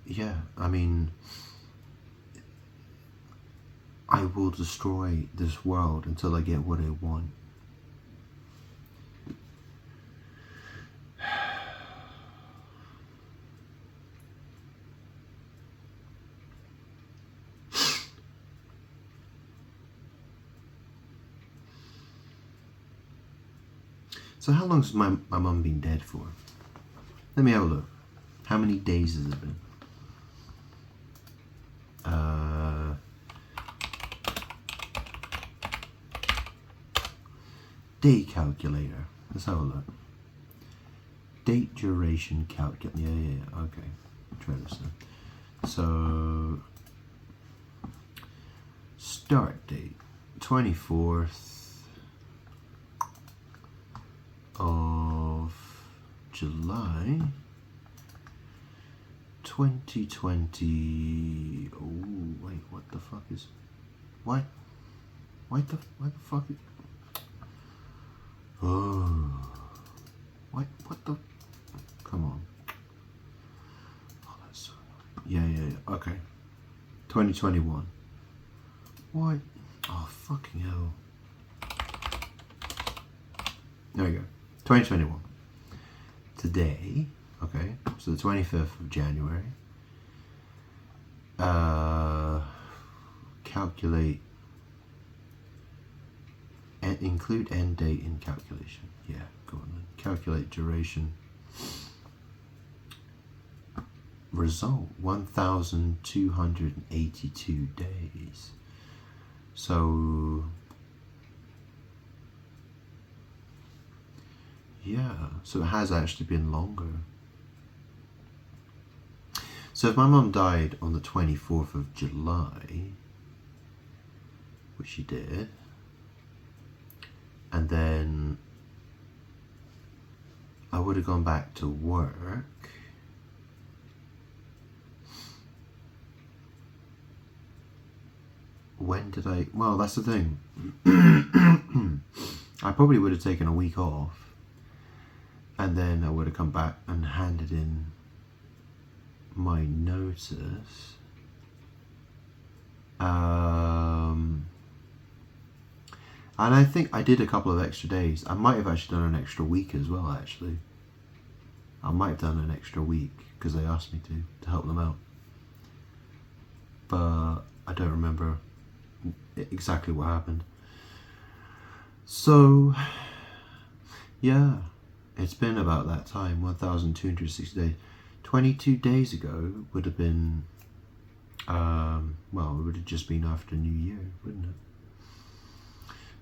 [SPEAKER 1] yeah, I mean, I will destroy this world until I get what I want. So how long has my mum been dead for? Let me have a look. How many days has it been? Day calculator. Let's have a look. Date duration calculator. Yeah. Okay. Try this then. So start date 24th of July 2020. Oh wait, what the fuck is why the fuck is, oh what the, come on, oh that's so, yeah, okay, 2021. What? Oh fucking hell. There we go. 2021. Today, okay, so the 25th of January. Calculate and include end date in calculation. Yeah, go on then. Calculate duration. Result 1,282 days. So yeah, so it has actually been longer. So if my mum died on the 24th of July, which she did, and then I would have gone back to work, when did I, well, that's the thing. I probably would have taken a week off, and then I would have come back and handed in my notice. And I think I did a couple of extra days. I might have actually done an extra week as well, actually. I might have done an extra week because they asked me to help them out. But I don't remember exactly what happened. So, yeah, it's been about that time, 1,260 days. 22 days ago would have been, well, it would have just been after New Year, wouldn't it?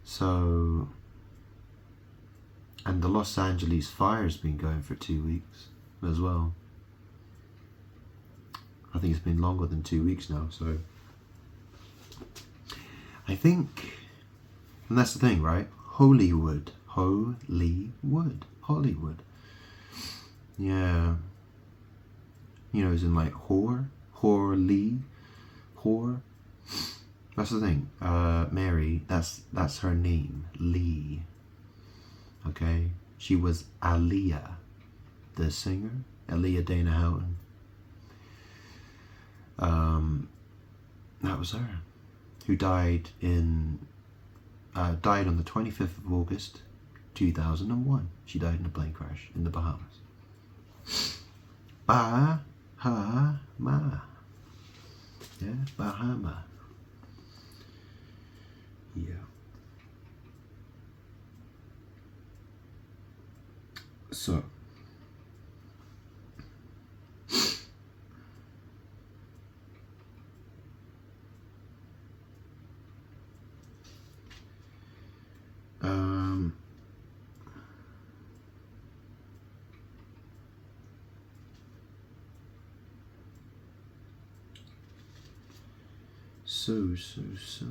[SPEAKER 1] So, and the Los Angeles fire has been going for 2 weeks as well. I think it's been longer than 2 weeks now, so I think, and that's the thing, right? Hollywood. Yeah. As in like whore. That's the thing. Mary, that's her name. Lee. Okay? She was Aaliyah, the singer. Aaliyah Dana Houghton. That was her, who died on the 25th of August 2001. She died in a plane crash in the Bahamas. Bahama. Yeah, Bahama. Yeah. So, so.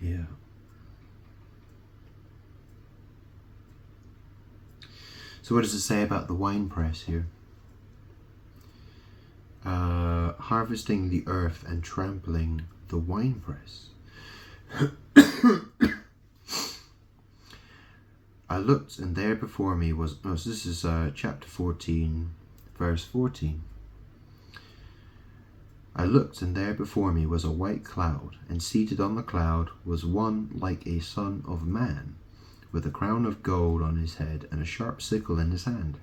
[SPEAKER 1] Yeah. So what does it say about the wine press here? Harvesting the earth and trampling the wine press. I looked, and there before me was... Oh, so this is chapter 14, verse 14. I looked, and there before me was a white cloud, and seated on the cloud was one like a son of man, with a crown of gold on his head and a sharp sickle in his hand.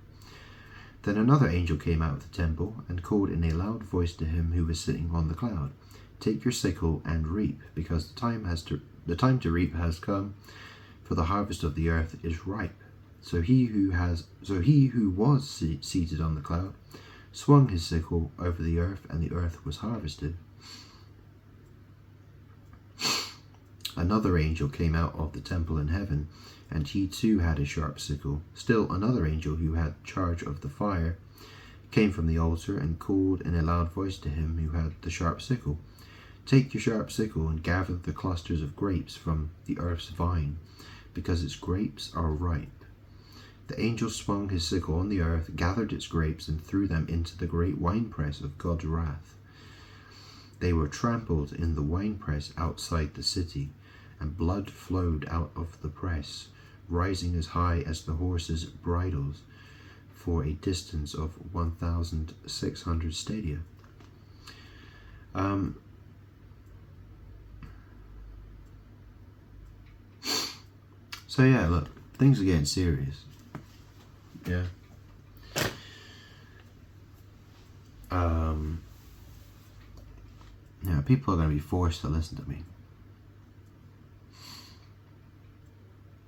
[SPEAKER 1] Then another angel came out of the temple and called in a loud voice to him who was sitting on the cloud, "Take your sickle and reap, because the time to reap has come, for the harvest of the earth is ripe." So he who was seated on the cloud swung his sickle over the earth, and the earth was harvested. Another angel came out of the temple in heaven, and he too had a sharp sickle. Still another angel who had charge of the fire came from the altar and called in a loud voice to him who had the sharp sickle, "Take your sharp sickle and gather the clusters of grapes from the earth's vine, because its grapes are ripe." The angel swung his sickle on the earth, gathered its grapes, and threw them into the great winepress of God's wrath. They were trampled in the winepress outside the city, and blood flowed out of the press, rising as high as the horses' bridles, for a distance of 1,600 stadia. So yeah, look, things are getting serious. Yeah. Yeah, people are going to be forced to listen to me.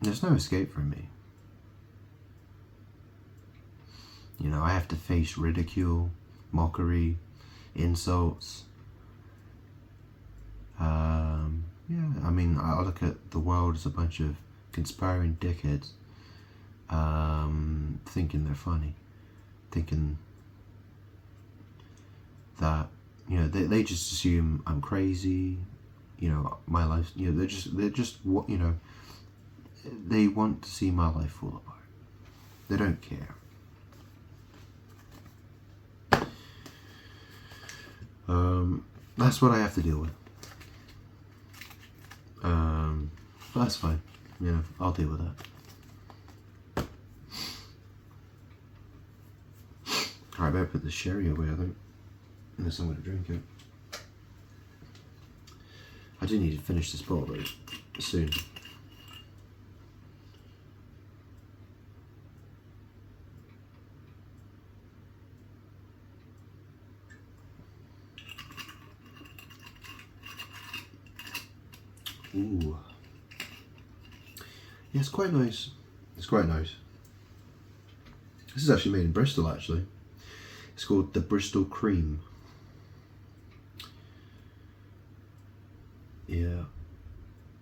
[SPEAKER 1] There's no escape from me. You know, I have to face ridicule, mockery, insults. Yeah, I mean, I look at the world as a bunch of conspiring dickheads, thinking they're funny, thinking that, you know, they just assume I'm crazy, you know, my life, you know, they're just you know, they want to see my life fall apart. They don't care. That's what I have to deal with. But that's fine. You know, I'll deal with that. Alright, I better put the sherry away, I think. Unless I'm going to drink it. I do need to finish this bottle though, soon. Ooh. Yeah, it's quite nice. It's quite nice. This is actually made in Bristol, actually. It's called the Bristol Cream. Yeah.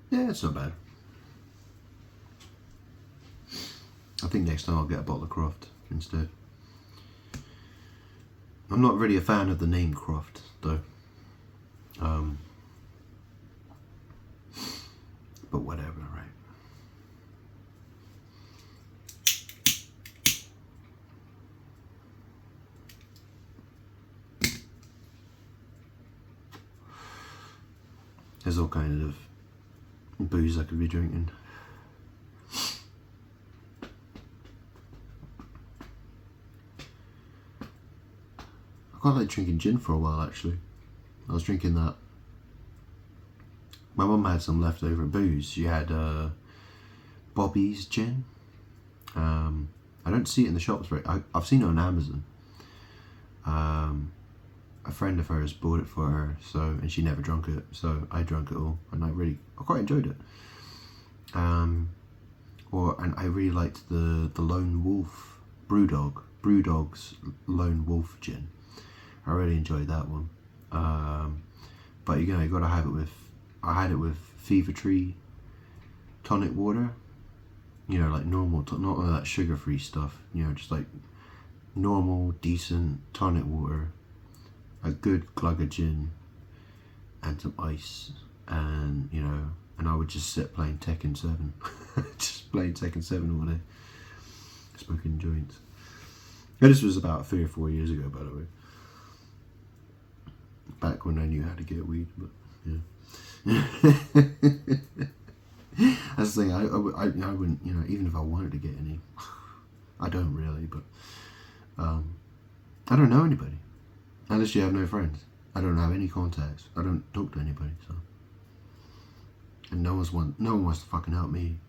[SPEAKER 1] Yeah, it's not bad. I think next time I'll get a bottle of Croft instead. I'm not really a fan of the name Croft, though. But whatever, right? There's all kinds of booze I could be drinking. I quite like drinking gin for a while, actually. I was drinking that. My mum had some leftover booze. She had Bobby's gin. I don't see it in the shops, but I've seen it on Amazon. A friend of hers bought it for her, and she never drank it, so I drank it all, and I quite enjoyed it. And I really liked the Lone Wolf Brewdog's Lone Wolf gin. I really enjoyed that one. But you gotta have it with. I had it with Fever Tree tonic water. Like normal, not all that sugar-free stuff. Just like normal, decent tonic water, a good glug of gin, and some ice, and and I would just sit playing Tekken 7, just playing Tekken 7 all day, smoking joints. And this was about 3 or 4 years ago, by the way. Back when I knew how to get weed, but yeah. That's the thing. I wouldn't, even if I wanted to get any, I don't really, but I don't know anybody. Unless you have no friends. I don't have any contacts. I don't talk to anybody, so. And no one wants to fucking help me.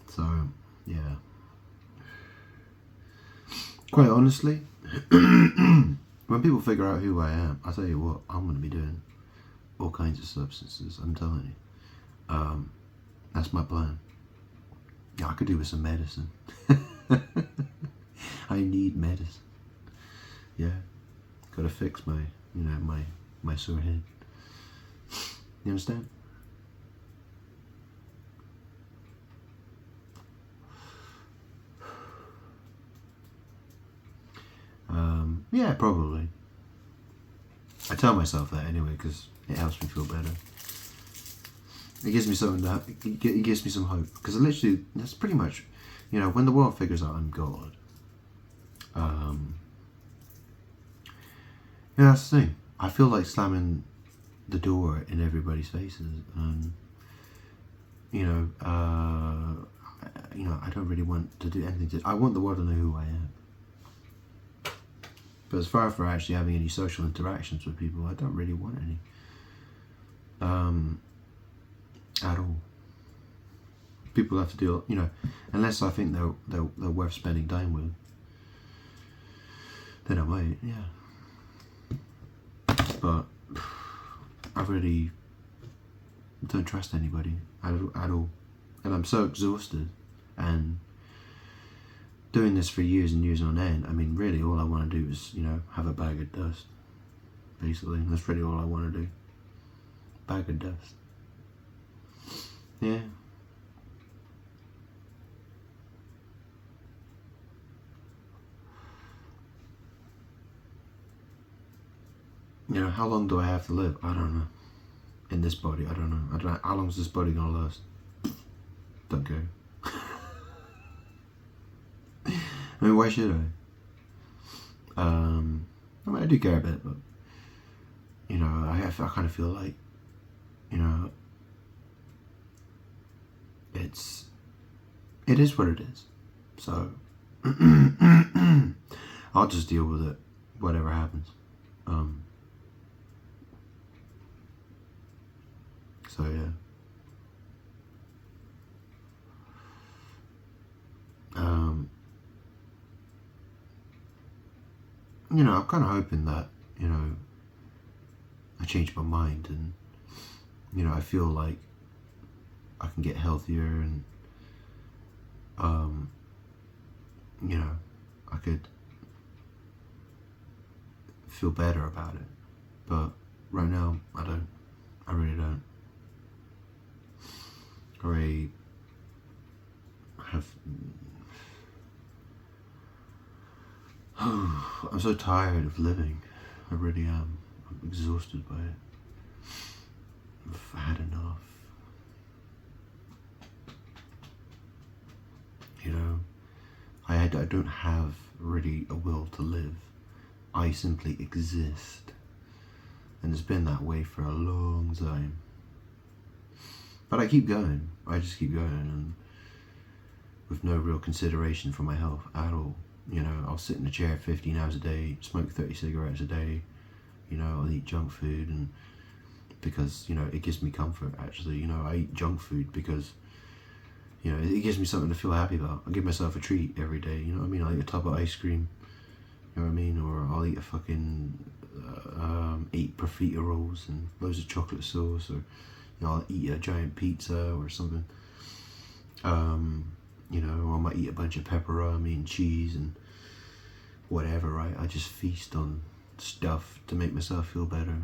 [SPEAKER 1] So, yeah. Quite honestly, when people figure out who I am, I tell you what, I'm going to be doing all kinds of substances, I'm telling you. That's my plan. Yeah, I could do with some medicine. I need medicine. Yeah. Gotta fix my, my sore head. You understand? Yeah, probably. I tell myself that anyway because it helps me feel better. It gives me something it gives me some hope, because literally that's pretty much, when the world figures out I'm God. That's the thing. I feel like slamming the door in everybody's faces, and I don't really want to do anything. I want the world to know who I am. But as far as for actually having any social interactions with people, I don't really want any. At all. People have to deal, unless I think they're worth spending time with. Then I might, yeah. But I really don't trust anybody at all. And I'm so exhausted, and doing this for years and years on end, I mean, really all I want to do is, have a bag of dust. Basically, that's really all I want to do. Bag of dust. Yeah. How long do I have to live? I don't know. In this body, I don't know. I don't know. How long is this body gonna last? Don't care. I mean, why should I? I mean, I do care a bit, but I kind of feel like, it is what it is. So I'll just deal with it, whatever happens. So yeah. I'm kind of hoping that, I change my mind, and, I feel like I can get healthier, and, I could feel better about it. But right now, I don't. I really don't. I really have. I'm so tired of living. I really am. I'm exhausted by it. I've had enough. I don't have really a will to live. I simply exist. And it's been that way for a long time. But I keep going. I just keep going, and with no real consideration for my health at all. You know, I'll sit in a chair 15 hours a day, smoke 30 cigarettes a day. You know, I'll eat junk food, and because, you know, it gives me comfort, actually. You know, I eat junk food because, you know, it gives me something to feel happy about. I give myself a treat every day, you know what I mean? I'll eat a tub of ice cream, you know what I mean? Or I'll eat a fucking 8 profiteroles and loads of chocolate sauce, or, you know, I'll eat a giant pizza or something. You know, or I might eat a bunch of pepperoni and cheese and whatever, right? I just feast on stuff to make myself feel better.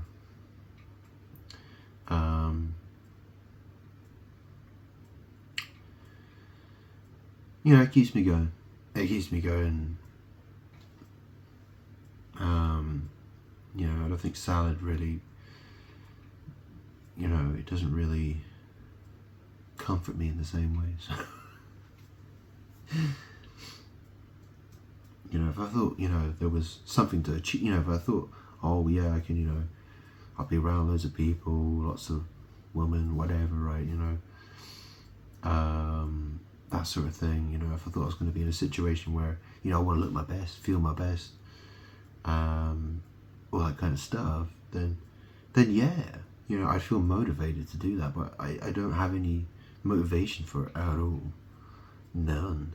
[SPEAKER 1] You know, it keeps me going. It keeps me going. You know, I don't think salad really, you know, it doesn't really comfort me in the same ways. You know, if I thought, you know, there was something to achieve, you know, if I thought, oh yeah, I can, you know, I'll be around loads of people, lots of women, whatever, right, you know, that sort of thing, you know, if I thought I was going to be in a situation where, you know, I want to look my best, feel my best, all that kind of stuff, then yeah, you know, I'd feel motivated to do that, but I don't have any motivation for it at all. None.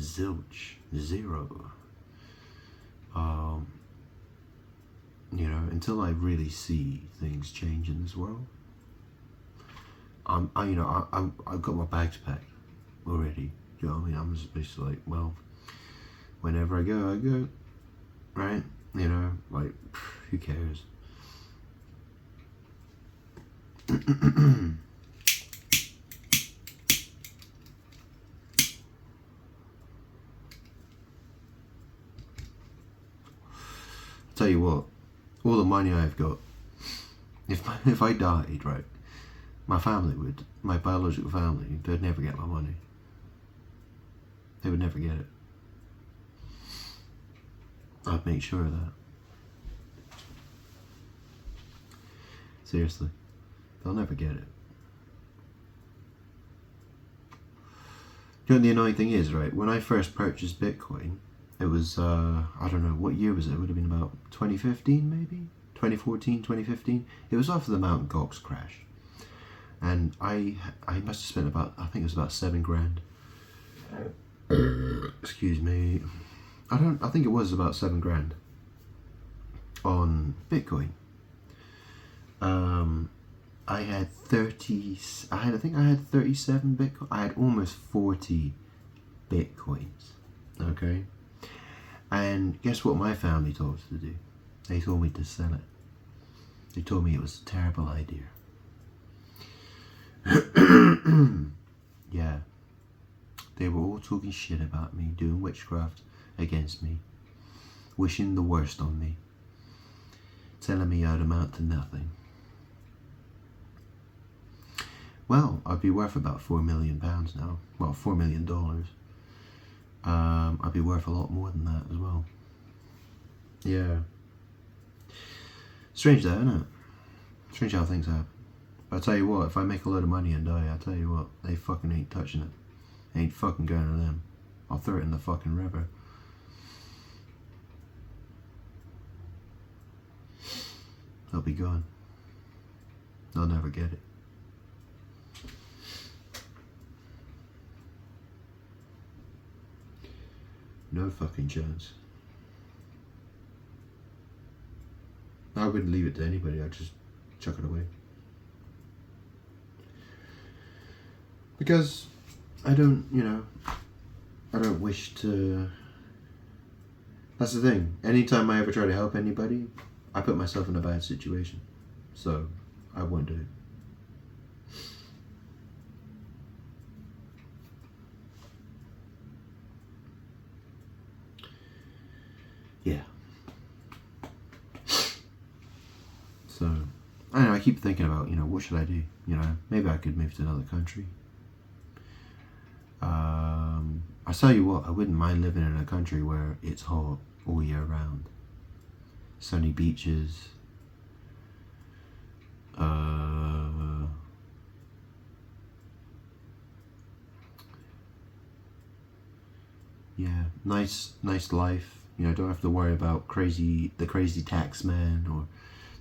[SPEAKER 1] Zilch. Zero. You know, until I really see things change in this world, I've got my bags packed already. You know what I mean? I'm just basically like, well, whenever I go, right? You know, like, who cares? Tell you what, all the money I've got, if I died, right, my biological family, they'd never get my money. They would never get it. I'd make sure of that. Seriously, they'll never get it. You know what the annoying thing is, right? When I first purchased Bitcoin, it was, I don't know, what year was it? It would have been about 2015 maybe? 2014, 2015? It was after the Mt. Gox crash. And I must have spent about, I think it was about $7,000. Excuse me. I think it was about $7,000 on Bitcoin. I think I had 37 Bitcoin. I had almost 40 Bitcoins. Okay. And guess what my family told us to do? They told me to sell it. They told me it was a terrible idea. Yeah. They were all talking shit about me, doing witchcraft against me, wishing the worst on me, telling me I'd amount to nothing. Well, I'd be worth about £4 million now. Well, $4 million. I'd be worth a lot more than that as well. Yeah. Strange that, isn't it? Strange how things happen. But I tell you what, if I make a load of money and die, I tell you what, they fucking ain't touching it. Ain't fucking going to them. I'll throw it in the fucking river. They'll be gone. They'll never get it. No fucking chance. I wouldn't leave it to anybody, I'd just chuck it away. Because I don't wish to. That's the thing. Anytime I ever try to help anybody, I put myself in a bad situation. So I won't do it. Yeah. So, I don't know, I keep thinking about, what should I do? Maybe I could move to another country. I tell you what, I wouldn't mind living in a country where it's hot all year round. sunny beaches, yeah, nice life. You know, don't have to worry about the crazy tax man, or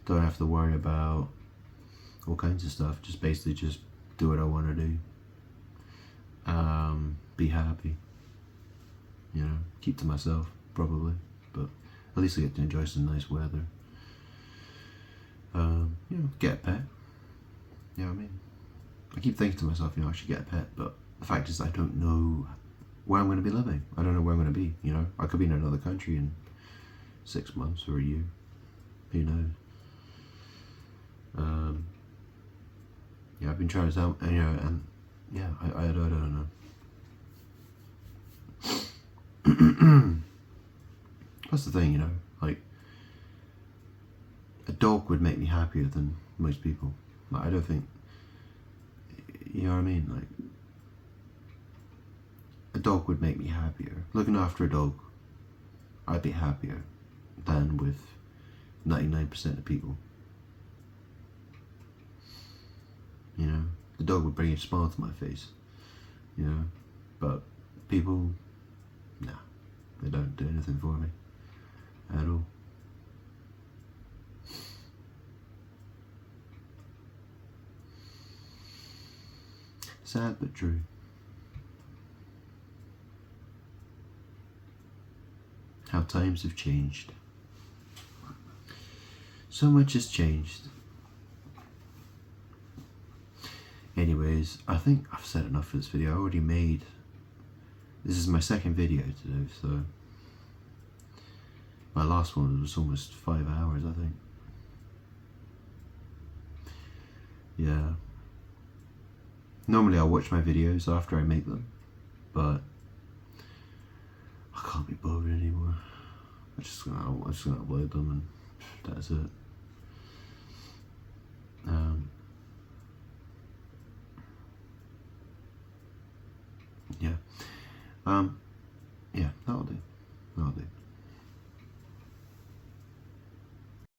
[SPEAKER 1] don't have to worry about all kinds of stuff. Just basically just do what I want to do. Be happy. You know, keep to myself probably, but at least I get to enjoy some nice weather. You know, get a pet. You know what I mean? I keep thinking to myself, you know, I should get a pet, but the fact is I don't know where I'm going to be living. I don't know where I'm going to be, you know. I could be in another country in 6 months or a year. Who knows? Yeah, I've been trying to tell, and, you know, and yeah, I don't know. That's the thing, you know, like, a dog would make me happier than most people. Like, I don't think, you know what I mean? Like, a dog would make me happier. Looking after a dog, I'd be happier than with 99% of people. You know, the dog would bring a smile to my face, you know, but people, nah, they don't do anything for me at all. Sad but true. How times have changed. So much has changed. Anyways, I think I've said enough for this video. I already made, this is my second video to do, so my last one was almost 5 hours, I think. Yeah. Normally I watch my videos after I make them, but I can't be bothered anymore. I'm just gonna upload them and that's it. Yeah.